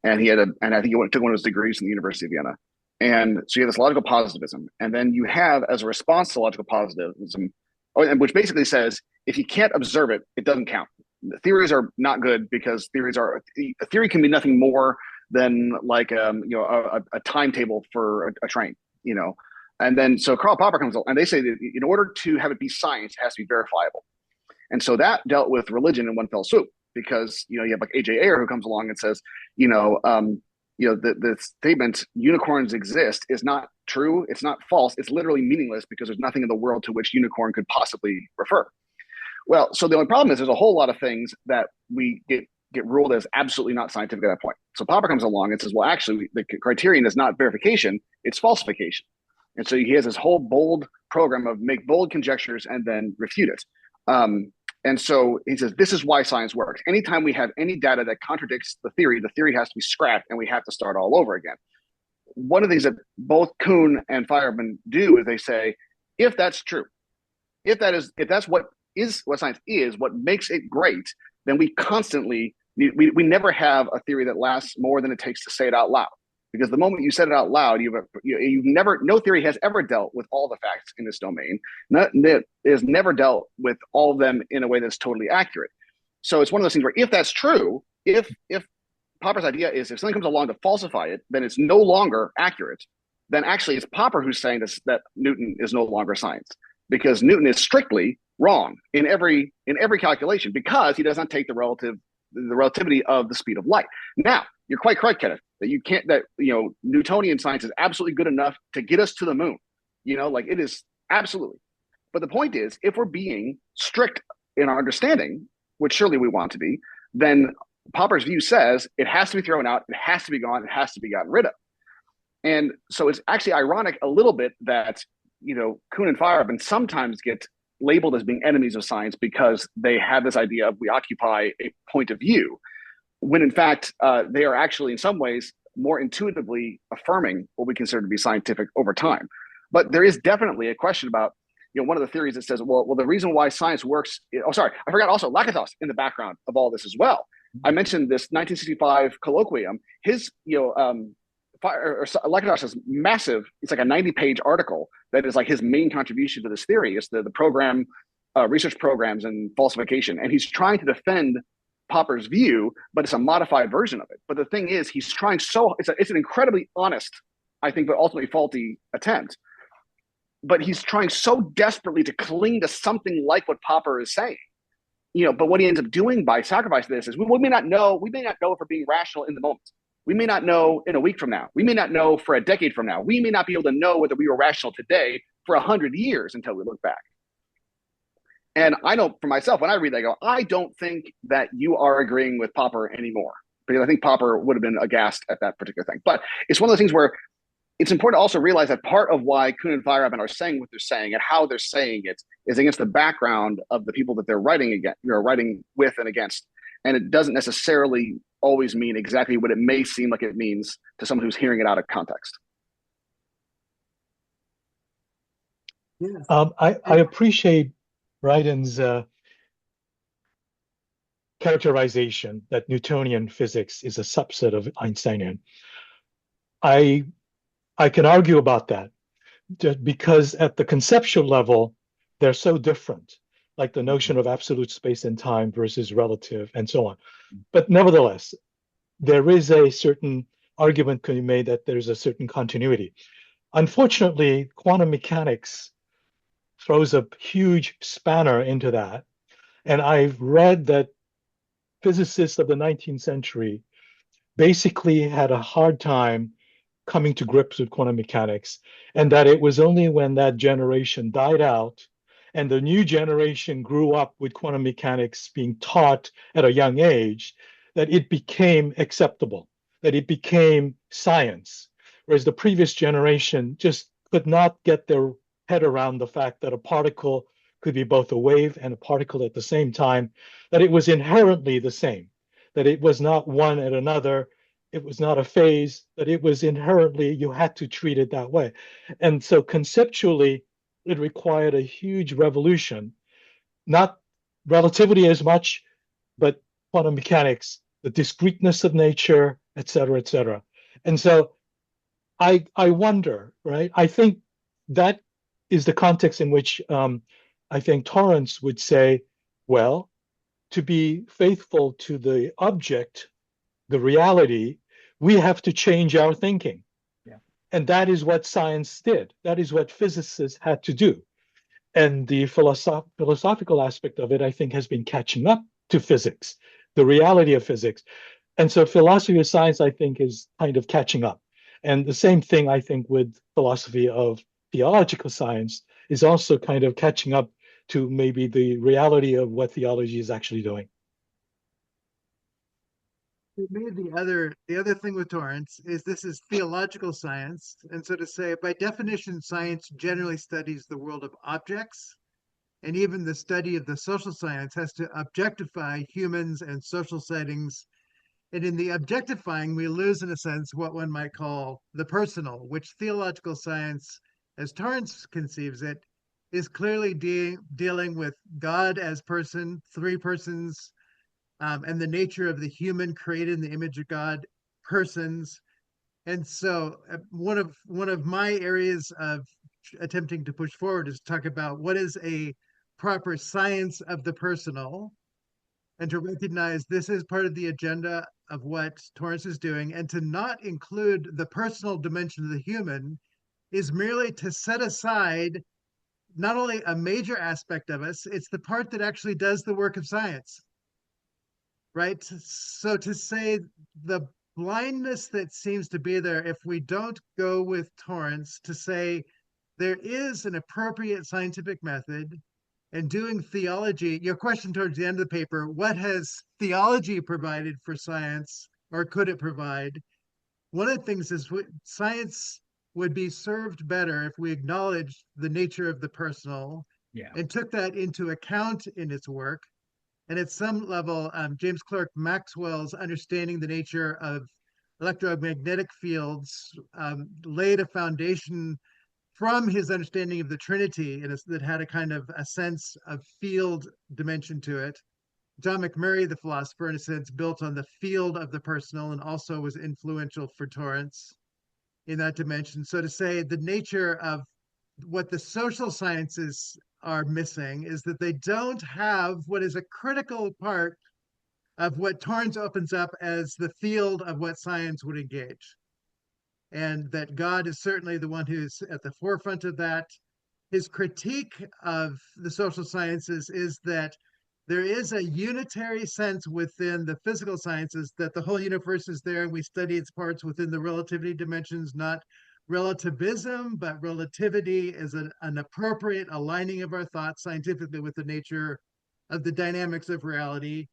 And I think he took one of his degrees from the University of Vienna. And so you have this logical positivism. And then you have, as a response to logical positivism, which basically says, if you can't observe it, it doesn't count. The theories are not good because a theory can be nothing more than like a timetable for a train, And then so Karl Popper comes along and they say that in order to have it be science, it has to be verifiable. And so that dealt with religion in one fell swoop, because you have like A.J. Ayer who comes along and says, the statement unicorns exist is not true, it's not false, it's literally meaningless because there's nothing in the world to which unicorn could possibly refer. Well, so the only problem is there's a whole lot of things that we get ruled as absolutely not scientific at that point. So Popper comes along and says, well, actually, the criterion is not verification, it's falsification. And so he has this whole bold program of make bold conjectures and then refute it. And so he says, this is why science works. Anytime we have any data that contradicts the theory has to be scrapped and we have to start all over again. One of the things that both Kuhn and Feyerabend do is they say, if that's true, if that's what science is, what makes it great, then we constantly, we never have a theory that lasts more than it takes to say it out loud. Because the moment you said it out loud, no theory has ever dealt with all the facts in this domain. It has never dealt with all of them in a way that's totally accurate. So it's one of those things where if that's true, if Popper's idea is if something comes along to falsify it, then it's no longer accurate, then actually it's Popper who's saying this, that Newton is no longer science, because Newton is strictly wrong in every calculation because he does not take the relativity of the speed of light. Now, you're quite correct, Kenneth, that Newtonian science is absolutely good enough to get us to the moon. It is absolutely. But the point is, if we're being strict in our understanding, which surely we want to be, then Popper's view says it has to be thrown out, it has to be gone, it has to be gotten rid of. And so it's actually ironic a little bit that Kuhn and Feyerabend sometimes get labeled as being enemies of science because they have this idea of we occupy a point of view, when in fact they are actually in some ways more intuitively affirming what we consider to be scientific over time. But there is definitely a question about, one of the theories that says, well, the reason why science works. I forgot also Lakatos in the background of all this as well. I mentioned this 1965 colloquium. His, Lakatos is massive. It's like a 90-page article that is like his main contribution to this theory. It's the program, research programs and falsification, and he's trying to defend Popper's view, but it's a modified version of it. But the thing is, he's trying it's an incredibly honest, I think, but ultimately faulty attempt. But he's trying so desperately to cling to something like what Popper is saying. But what he ends up doing by sacrificing this is we may not know if we're being rational in the moment. We may not know in a week from now. We may not know for a decade from now. We may not be able to know whether we were rational today for 100 years until we look back. And I know for myself, when I read that, I go, I don't think that you are agreeing with Popper anymore, because I think Popper would have been aghast at that particular thing. But it's one of those things where it's important to also realize that part of why Kuhn and Feyerabend are saying what they're saying and how they're saying it is against the background of the people that they're writing with and against. And it doesn't necessarily always mean exactly what it may seem like it means to someone who's hearing it out of context. I appreciate Ryden's characterization that Newtonian physics is a subset of Einsteinian. I can argue about that because at the conceptual level, they're so different, like the notion of absolute space and time versus relative and so on. But nevertheless, there is a certain argument can be made that there's a certain continuity. Unfortunately, quantum mechanics throws a huge spanner into that. And I've read that physicists of the 19th century basically had a hard time coming to grips with quantum mechanics, and that it was only when that generation died out and the new generation grew up with quantum mechanics being taught at a young age that it became acceptable, that it became science, whereas the previous generation just could not get their head around the fact that a particle could be both a wave and a particle at the same time, that it was inherently the same, that it was not one and another, it was not a phase, that it was inherently, you had to treat it that way. And so conceptually, it required a huge revolution, not relativity as much, but quantum mechanics, the discreteness of nature, et cetera, et cetera. And so I wonder, right? I think that is the context in which I think Torrance would say, well, to be faithful to the object, the reality, we have to change our thinking. Yeah. And that is what science did. That is what physicists had to do. And the philosophical aspect of it, I think, has been catching up to physics, the reality of physics. And so philosophy of science, I think, is kind of catching up. And the same thing, I think, with philosophy of theological science is also kind of catching up to maybe the reality of what theology is actually doing. Maybe the other thing with Torrance is this is theological science, and so to say, by definition, science generally studies the world of objects, and even the study of the social science has to objectify humans and social settings. And in the objectifying, we lose, in a sense, what one might call the personal, which theological science, as Torrance conceives it, is clearly dealing with God as person, three persons, and the nature of the human created in the image of God, persons. And so one of my areas of attempting to push forward is to talk about what is a proper science of the personal, and to recognize this is part of the agenda of what Torrance is doing, and to not include the personal dimension of the human is merely to set aside not only a major aspect of us, it's the part that actually does the work of science. Right? So to say the blindness that seems to be there, if we don't go with Torrance to say there is an appropriate scientific method, and doing theology, your question towards the end of the paper, what has theology provided for science, or could it provide? One of the things is science would be served better if we acknowledged the nature of the personal and took that into account in its work. And at some level, James Clerk Maxwell's understanding the nature of electromagnetic fields laid a foundation from his understanding of the Trinity, and that had a kind of a sense of field dimension to it. John McMurray, the philosopher, in a sense, built on the field of the personal and also was influential for Torrance in that dimension. So to say the nature of what the social sciences are missing is that they don't have what is a critical part of what Torrance opens up as the field of what science would engage. And that God is certainly the one who's at the forefront of that. His critique of the social sciences is that there is a unitary sense within the physical sciences that the whole universe is there and we study its parts within the relativity dimensions, not relativism, but relativity is an appropriate aligning of our thoughts scientifically with the nature of the dynamics of reality,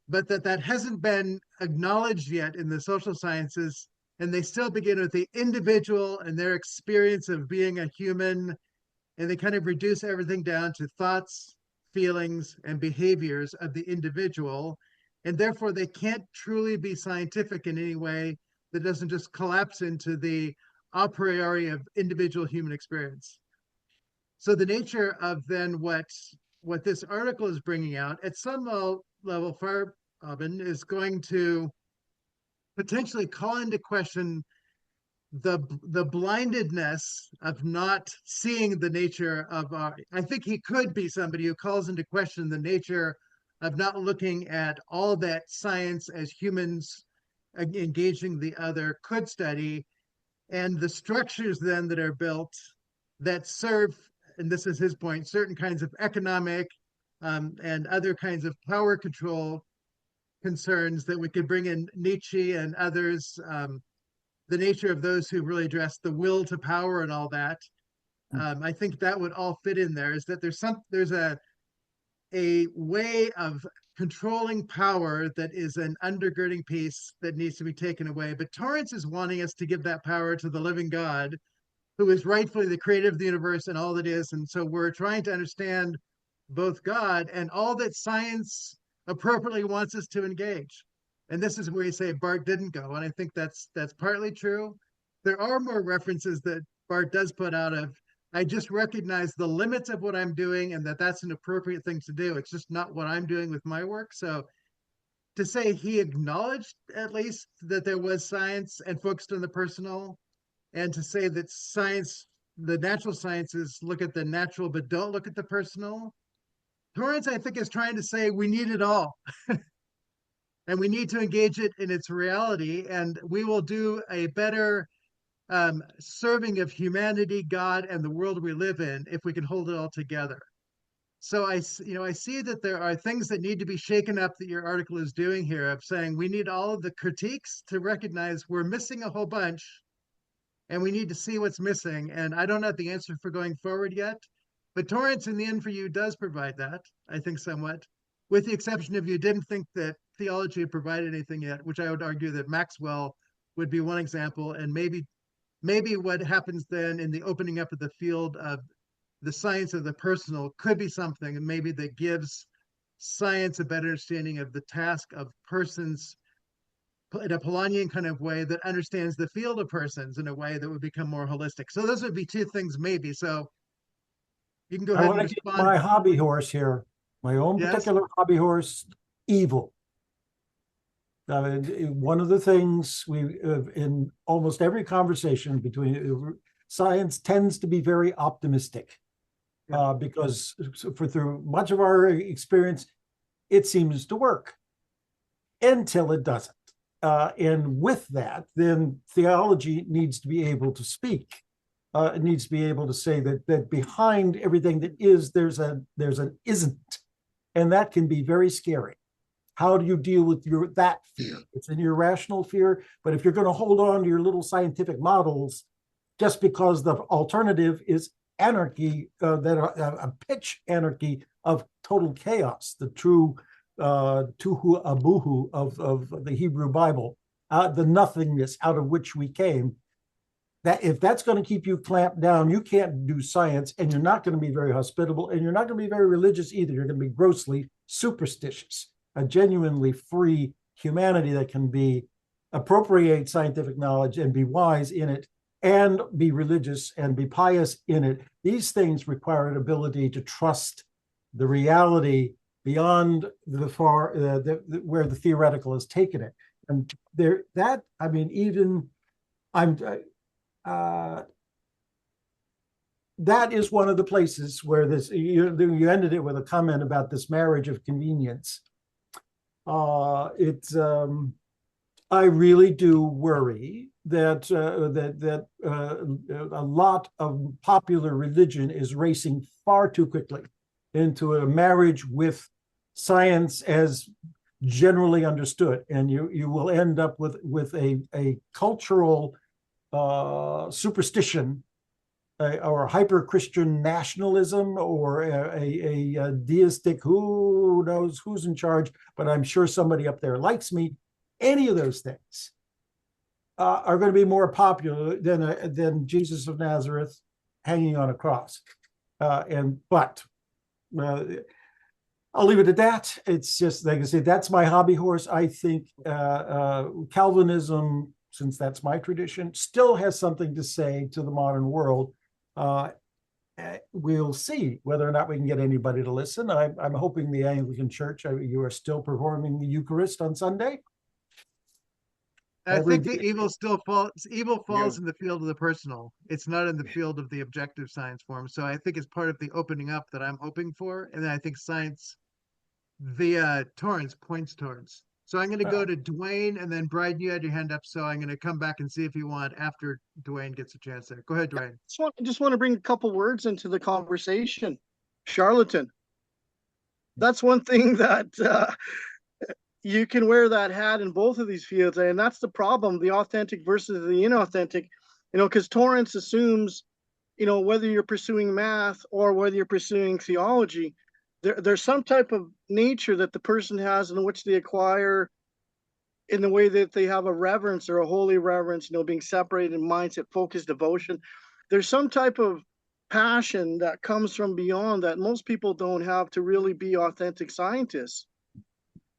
but that hasn't been acknowledged yet in the social sciences. And they still begin with the individual and their experience of being a human, and they kind of reduce everything down to thoughts, feelings, and behaviors of the individual. And therefore, they can't truly be scientific in any way that doesn't just collapse into the a priori of individual human experience. So the nature of then what this article is bringing out, at some level, Feyerabend is going to potentially call into question the blindedness of not seeing the nature of our, I think he could be somebody who calls into question the nature of not looking at all that science as humans engaging the other could study, and the structures then that are built that serve, and this is his point, certain kinds of economic and other kinds of power control concerns that we could bring in Nietzsche and others, the nature of those who really address the will to power and all that. I think that would all fit in there, is that there's a way of controlling power that is an undergirding piece that needs to be taken away. But Torrance is wanting us to give that power to the living God, who is rightfully the creator of the universe and all that is. And so we're trying to understand both God and all that science appropriately wants us to engage. And this is where you say Barth didn't go. And I think that's partly true. There are more references that Barth does put out of, I just recognize the limits of what I'm doing and that's an appropriate thing to do. It's just not what I'm doing with my work. So to say he acknowledged at least that there was science and focused on the personal, and to say that science, the natural sciences look at the natural but don't look at the personal, Torrance, I think, is trying to say we need it all. And we need to engage it in its reality, and we will do a better serving of humanity, God, and the world we live in if we can hold it all together. So I see that there are things that need to be shaken up that your article is doing here, of saying we need all of the critiques to recognize we're missing a whole bunch, and we need to see what's missing. And I don't have the answer for going forward yet, but Torrance, in the end for you, does provide that, I think, somewhat, with the exception of you didn't think that theology had provided anything yet, which I would argue that Maxwell would be one example. And maybe what happens then in the opening up of the field of the science of the personal could be something, and maybe that gives science a better understanding of the task of persons in a Polanyian kind of way that understands the field of persons in a way that would become more holistic. So those would be two things maybe. So you can go ahead and respond. My hobby horse here, my own particular hobby horse, evil. One of the things we in almost every conversation between science tends to be very optimistic, because through much of our experience, it seems to work until it doesn't. And with that, then theology needs to be able to speak. It needs to be able to say that behind everything that is, there's an isn't, and that can be very scary. How do you deal with that fear? It's an irrational fear, but if you're going to hold on to your little scientific models, just because the alternative is anarchy, a pitch anarchy of total chaos, the true tuhu abuhu of the Hebrew Bible, the nothingness out of which we came, that if that's going to keep you clamped down, you can't do science, and you're not going to be very hospitable, and you're not going to be very religious either. You're going to be grossly superstitious. A genuinely free humanity that can be appropriate scientific knowledge and be wise in it, and be religious and be pious in it. These things require an ability to trust the reality beyond the far where the theoretical has taken it. And there, that I mean, even I'm. That is one of the places where this you ended it with a comment about this marriage of convenience. I really do worry that a lot of popular religion is racing far too quickly into a marriage with science as generally understood, and you will end up with a cultural superstition or hyper-Christian nationalism, or a deistic, who knows who's in charge, but I'm sure somebody up there likes me. Any of those things are going to be more popular than Jesus of Nazareth hanging on a cross. But I'll leave it at that. It's just, like I say, that's my hobby horse. I think Calvinism, since that's my tradition, still has something to say to the modern world. We'll see whether or not we can get anybody to listen. I'm hoping the Anglican Church, you are still performing the Eucharist on Sunday. I think the evil still falls. Evil falls in the field of the personal. It's not in the field of the objective science form. So I think it's part of the opening up that I'm hoping for, and then I think science via Torrance points towards. So I'm going to go to Dwayne, and then Brian, you had your hand up, so I'm going to come back and see if you want after Dwayne gets a chance there. Go ahead, Dwayne. I just want to bring a couple words into the conversation. Charlatan. That's one thing that you can wear that hat in both of these fields, and that's the problem: the authentic versus the inauthentic. Because Torrance assumes, whether you're pursuing math or whether you're pursuing theology, there's some type of nature that the person has in which they acquire in the way that they have a reverence or a holy reverence, being separated in mindset, focused devotion. There's some type of passion that comes from beyond that most people don't have to really be authentic scientists.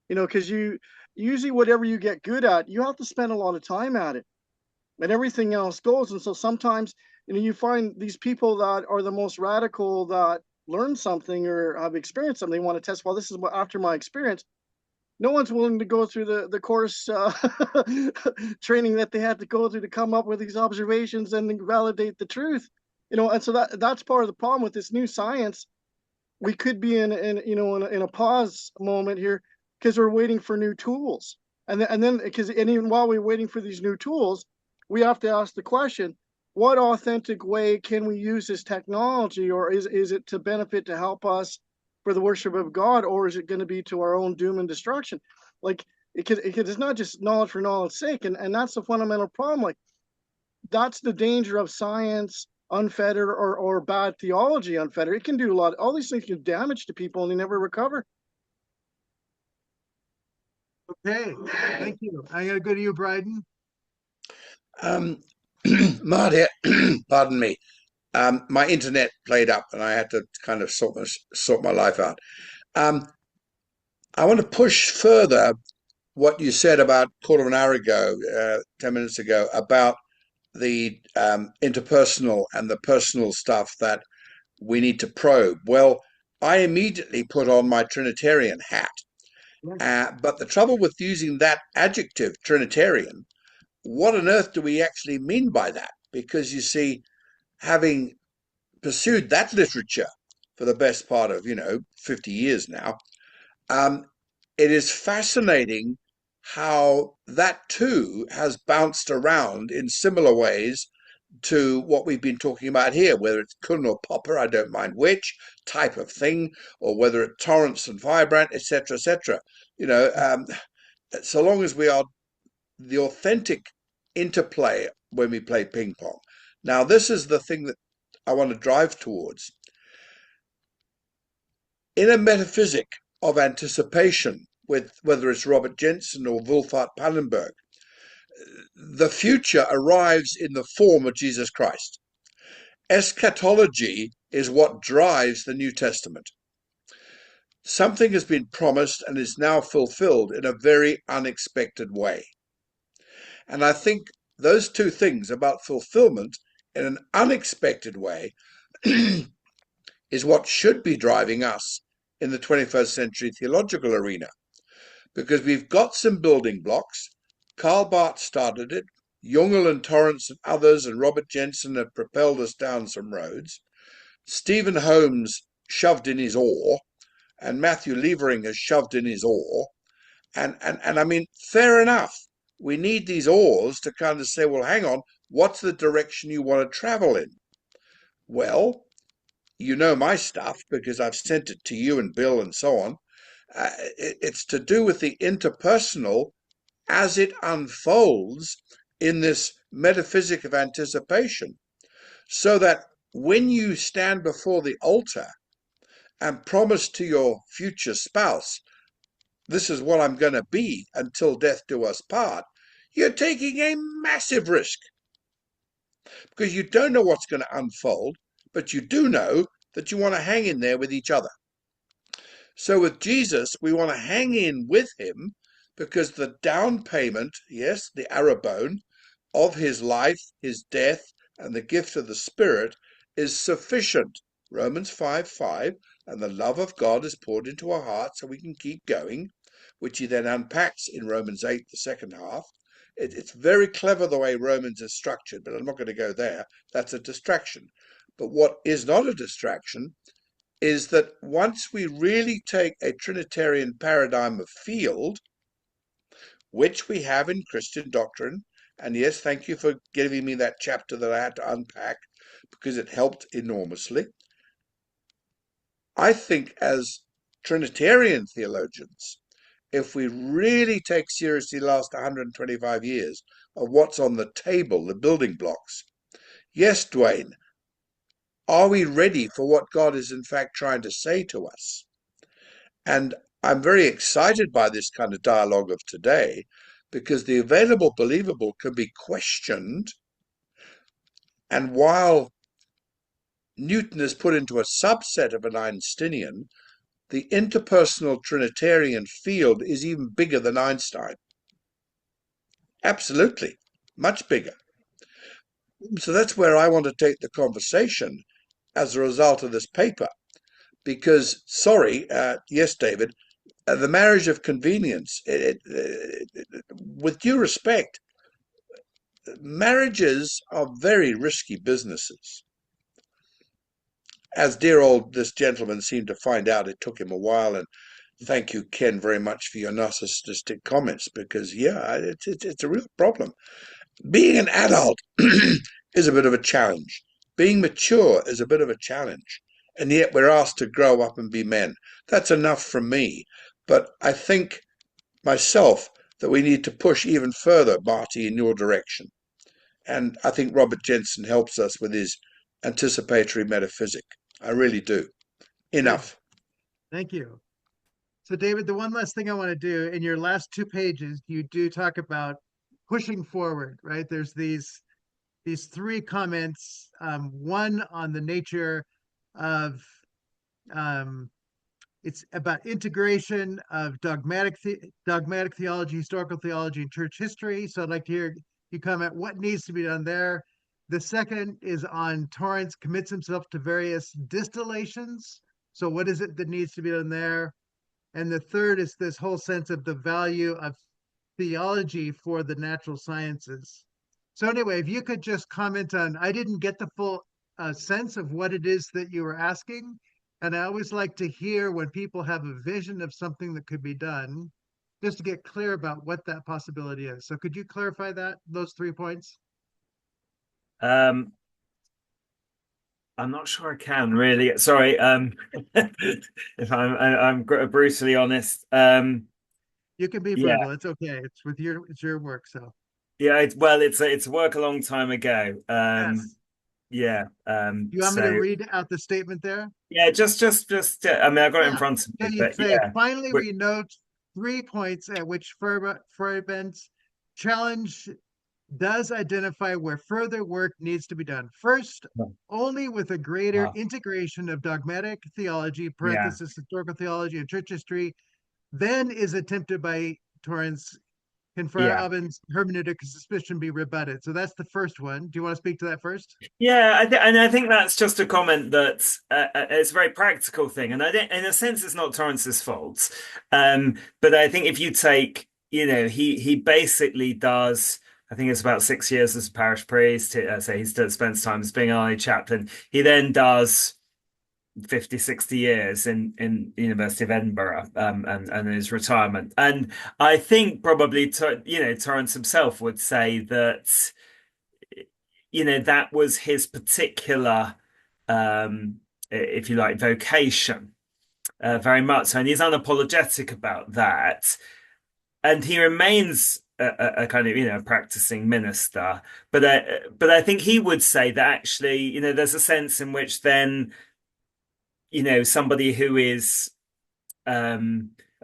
Because you usually, whatever you get good at, you have to spend a lot of time at it, and everything else goes. And so sometimes, you find these people that are the most radical, that learn something or have experienced something, they want to test, well, this is what, after my experience, no one's willing to go through the course training that they had to go through to come up with these observations and validate the truth. And so that's part of the problem with this new science. We could be in a pause moment here because we're waiting for new tools, and even while we're waiting for these new tools, we have to ask the question: what authentic way can we use this technology, or is it to benefit, to help us for the worship of God, or is it going to be to our own doom and destruction? It's not just knowledge for knowledge's sake, and that's the fundamental problem. That's the danger of science unfettered or bad theology unfettered. It can do a lot. All these things can do damage to people, and they never recover. Okay, thank you. I'm going to go to you, Bryden. Marty, pardon me. My internet played up, and I had to kind of sort my life out. I want to push further what you said about a quarter of an hour ago, 10 minutes ago, about the interpersonal and the personal stuff that we need to probe. Well, I immediately put on my Trinitarian hat. But the trouble with using that adjective, Trinitarian, what on earth do we actually mean by that? Because you see, having pursued that literature for the best part of 50 years now, it is fascinating how that too has bounced around in similar ways to what we've been talking about here, whether it's Kuhn or Popper, I don't mind which type of thing, or whether it's Torrance and Feyerabend, etc., etc. So long as we are the authentic interplay when we play ping pong. Now, this is the thing that I want to drive towards. In a metaphysic of anticipation, with whether it's Robert Jensen or Wolfhard Pannenberg, the future arrives in the form of Jesus Christ. Eschatology is what drives the New Testament. Something has been promised and is now fulfilled in a very unexpected way. And I think those two things about fulfillment in an unexpected way is what should be driving us in the 21st century theological arena, because we've got some building blocks. Karl Barth started it. Jungel and Torrance and others and Robert Jensen have propelled us down some roads. Stephen Holmes shoved in his oar, and Matthew Levering has shoved in his oar. And I mean, fair enough. We need these oars to kind of say, well, hang on, what's the direction you want to travel in? Well, you know my stuff because I've sent it to you and Bill and so on. It's to do with the interpersonal as it unfolds in this metaphysic of anticipation, so that when you stand before the altar and promise to your future spouse, this is what I'm going to be until death do us part, you're taking a massive risk, because you don't know what's going to unfold, but you do know that you want to hang in there with each other. So with Jesus, we want to hang in with him because the down payment, yes, the arrabone of his life, his death, and the gift of the Spirit is sufficient. Romans 5:5, and the love of God is poured into our hearts so we can keep going, which he then unpacks in Romans 8, the second half. It's very clever the way Romans is structured, but I'm not going to go there. That's a distraction. But what is not a distraction is that once we really take a Trinitarian paradigm of field, which we have in Christian doctrine, and yes, thank you for giving me that chapter that I had to unpack because it helped enormously. I think as Trinitarian theologians, if we really take seriously the last 125 years of what's on the table, the building blocks, yes, Dwayne, are we ready for what God is in fact trying to say to us? And I'm very excited by this kind of dialogue of today, because the available believable can be questioned. And while Newton is put into a subset of an Einsteinian, the interpersonal Trinitarian field is even bigger than Einstein. Absolutely, much bigger. So that's where I want to take the conversation as a result of this paper. Because, sorry, yes, David, the marriage of convenience, with due respect, marriages are very risky businesses. As dear old this gentleman seemed to find out, it took him a while, and thank you, Ken, very much for your narcissistic comments, because, yeah, it's a real problem. Being an adult is a bit of a challenge. Being mature is a bit of a challenge. And yet we're asked to grow up and be men. That's enough from me. But I think myself that we need to push even further, Marty, in your direction. And I think Robert Jensen helps us with his anticipatory metaphysic. I really do. Enough. Thank you. So, David, the one last thing I want to do, in your last 2 pages, you do talk about pushing forward, right? There's these 3 comments, one on the nature of it's about integration of dogmatic theology, historical theology, and church history. So I'd like to hear you comment what needs to be done there. The second is on Torrance commits himself to various distillations. So what is it that needs to be done there? And the third is this whole sense of the value of theology for the natural sciences. So anyway, if you could just comment on, I didn't get the full sense of what it is that you were asking. And I always like to hear when people have a vision of something that could be done, just to get clear about what that possibility is. So could you clarify those 3 points? I'm not sure I can really. Sorry, if I'm brutally honest. You can be brutal. Yeah. It's okay. It's your work. So yeah, it's work a long time ago. Yes. Yeah. You want me to read out the statement there? Yeah, just. I mean, I got it in front of me. But say, finally, we note 3 points at which Feyerabend challenge does identify where further work needs to be done. First, only with a greater integration of dogmatic theology, parenthesis, historical theology, and church history, then is attempted by Torrance, can Feyerabend's hermeneutic suspicion be rebutted. So that's the first one. Do you want to speak to that first? Yeah, I think that's just a comment that it's a very practical thing, and in a sense, it's not Torrance's fault. But I think if you take, he basically does. I think it's about 6 years as a parish priest. So he still spends time as being an RA chaplain. He then does 50, 60 years in University of Edinburgh, and his retirement. And I think probably, Torrance himself would say that, that was his particular, if you like, vocation, very much so. And he's unapologetic about that. And he remains a kind of, practicing minister. But I think he would say that actually, there's a sense in which then, somebody who is a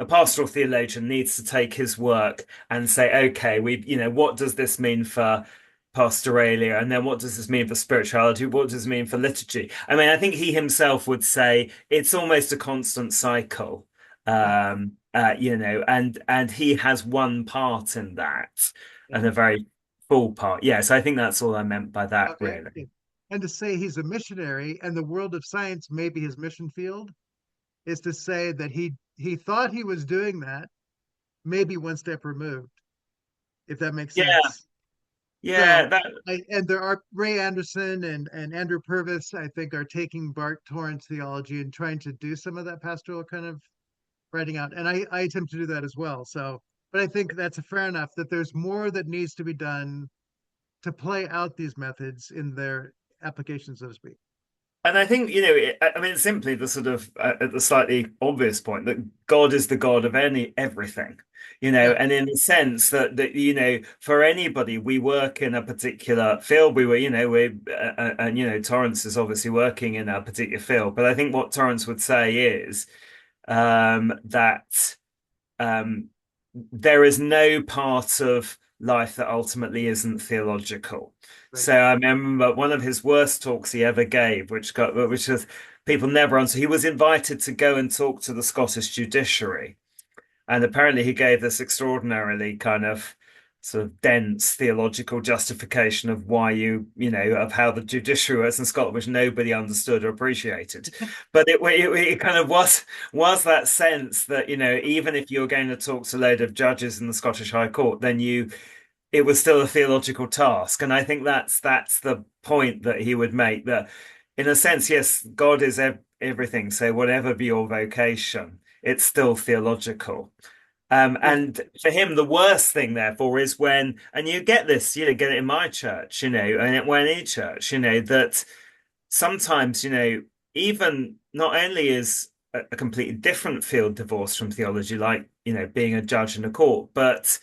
pastoral theologian needs to take his work and say, okay, what does this mean for pastoralia? And then what does this mean for spirituality? What does it mean for liturgy? I mean, I think he himself would say it's almost a constant cycle, and he has one part in that, and a very full part. Yes, I think that's all I meant by that, really. And to say he's a missionary and the world of science may be his mission field is to say that he thought he was doing that, maybe one step removed, if that makes sense. Yeah, so, and there are Ray Anderson and Andrew Purvis, I think, are taking Bart Torrance theology and trying to do some of that pastoral kind of writing out. And I attempt to do that as well. So, but I think that's fair enough that there's more that needs to be done to play out these methods in their application, so to speak. And I think, simply the sort of the slightly obvious point that God is the God of everything, and in the sense that, for anybody, we work in a particular field. Torrance is obviously working in a particular field. But I think what Torrance would say is that there is no part of life that ultimately isn't theological. Right. So I remember one of his worst talks he ever gave, which was people never answer. He was invited to go and talk to the Scottish judiciary, and apparently he gave this extraordinarily kind of sort of dense theological justification of why of how the judiciary works in Scotland, which nobody understood or appreciated. But it kind of was that sense that, even if you're going to talk to a load of judges in the Scottish High Court, then it was still a theological task. And I think that's the point that he would make, that in a sense, yes, God is everything. So whatever be your vocation, it's still theological. And for him, the worst thing, therefore, is when, and you get this, get it in my church, and any church, that sometimes, even not only is a completely different field divorced from theology, like, being a judge in a court, but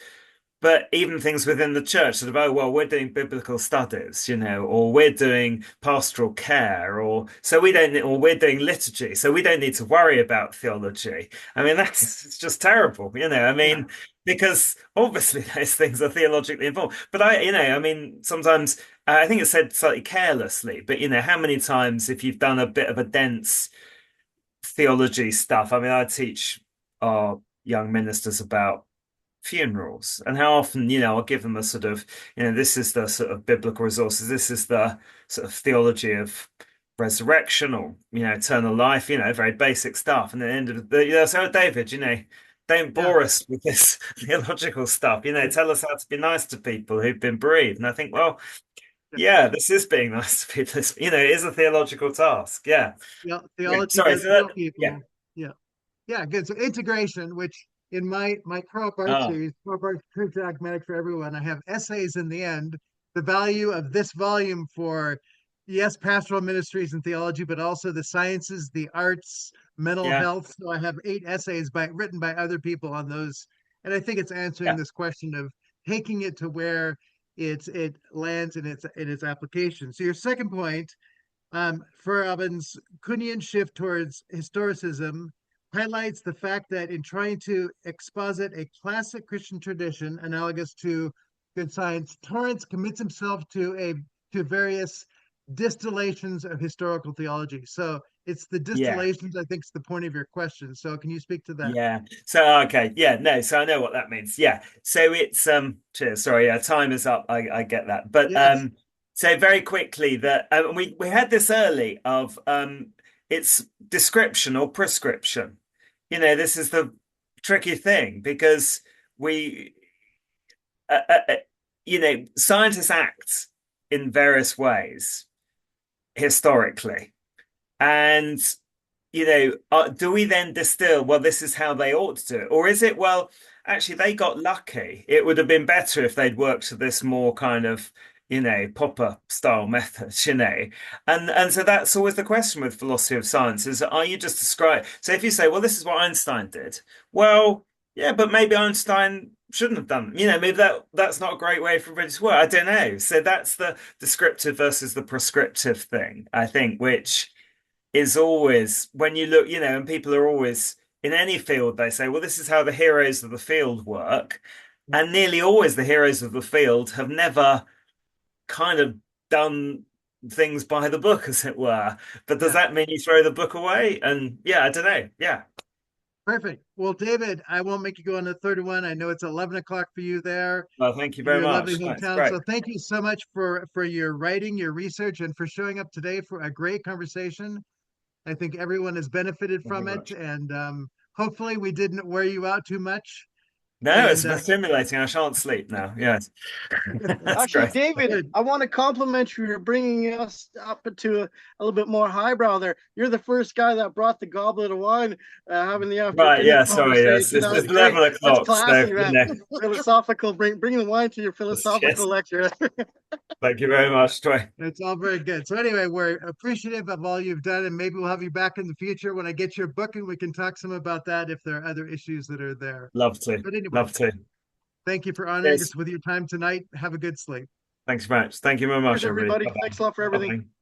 even things within the church, sort of, oh, well, we're doing biblical studies, or we're doing pastoral care, or we're doing liturgy, so we don't need to worry about theology. I mean, it's just terrible, because obviously those things are theologically involved. But sometimes I think it's said slightly carelessly, but how many times, if you've done a bit of a dense theology stuff, I teach our young ministers about funerals, and how often I'll give them a sort of this is the sort of biblical resources, this is the sort of theology of resurrection, or eternal life, very basic stuff, and at the end of the so David, don't bore us with this theological stuff, tell us how to be nice to people who've been bereaved. And I think, well, this is being nice to people. It is a theological task. Theology people. Good. So integration, which in my pro-Bart series, pro-Bart Church Dogmatics for Everyone, I have essays in the end, the value of this volume for, yes, pastoral ministries and theology, but also the sciences, the arts, mental health. So I have 8 essays written by other people on those. And I think it's answering this question of taking it to where it lands in its application. So your second point, Feyerabend's Kuhnian shift towards historicism highlights the fact that in trying to exposit a classic Christian tradition analogous to good science. Torrance commits himself to various distillations of historical theology. So it's the distillations, I think, is the point of your question. So can you speak to that? Yeah. So okay. Yeah. No. So I know what that means. Yeah. So it's Cheers. Sorry. Yeah. Time is up. I get that. But Yes. So very quickly that we had this early of it's description or prescription. You know, this is the tricky thing because we, you know, scientists act in various ways historically, and you know, do we then distill, well, this is how they ought to do it? Or is it, well, actually, they got lucky. It would have been better if they'd worked to this more kind of, you know, Popper style methods, you know? And so that's always the question with philosophy of science is, are you just describing? So if you say, well, this is what Einstein did. Well, yeah, but maybe Einstein shouldn't have done, you know, maybe that's not a great way for everybody to work. I don't know. So that's the descriptive versus the prescriptive thing, I think, which is always when you look, you know, and people are always in any field, they say, well, this is how the heroes of the field work. And nearly always the heroes of the field have never kind of done things by the book, as it were. But does that mean you throw the book away? And yeah, I don't know. Yeah. Perfect. Well, David, I won't make you go on the third one. I know it's 11 o'clock for you there. Well, thank you very much. Lovely hometown. So thank you so much for your writing, your research, and for showing up today for a great conversation. I think everyone has benefited from it, and hopefully we didn't wear you out too much. No, it's stimulating. I shan't sleep now. Yes. Actually, great. David, I want to compliment you for bringing us up to a little bit more highbrow there. You're the first guy that brought the goblet of wine, having the afternoon. Right, yeah, sorry, yes. It's 11 o'clock. That's classy, so, you know. Philosophical, bringing the wine to your philosophical lecture. Thank you very much, Troy. It's all very good. So anyway, we're appreciative of all you've done, and maybe we'll have you back in the future when I get your book, and we can talk some about that if there are other issues that are there. Love to. But anyway, love to. Thank you for honoring us with your time tonight. Have a good sleep. Thanks very much. Thank you very much, everybody. Thanks a lot for everything. Bye-bye.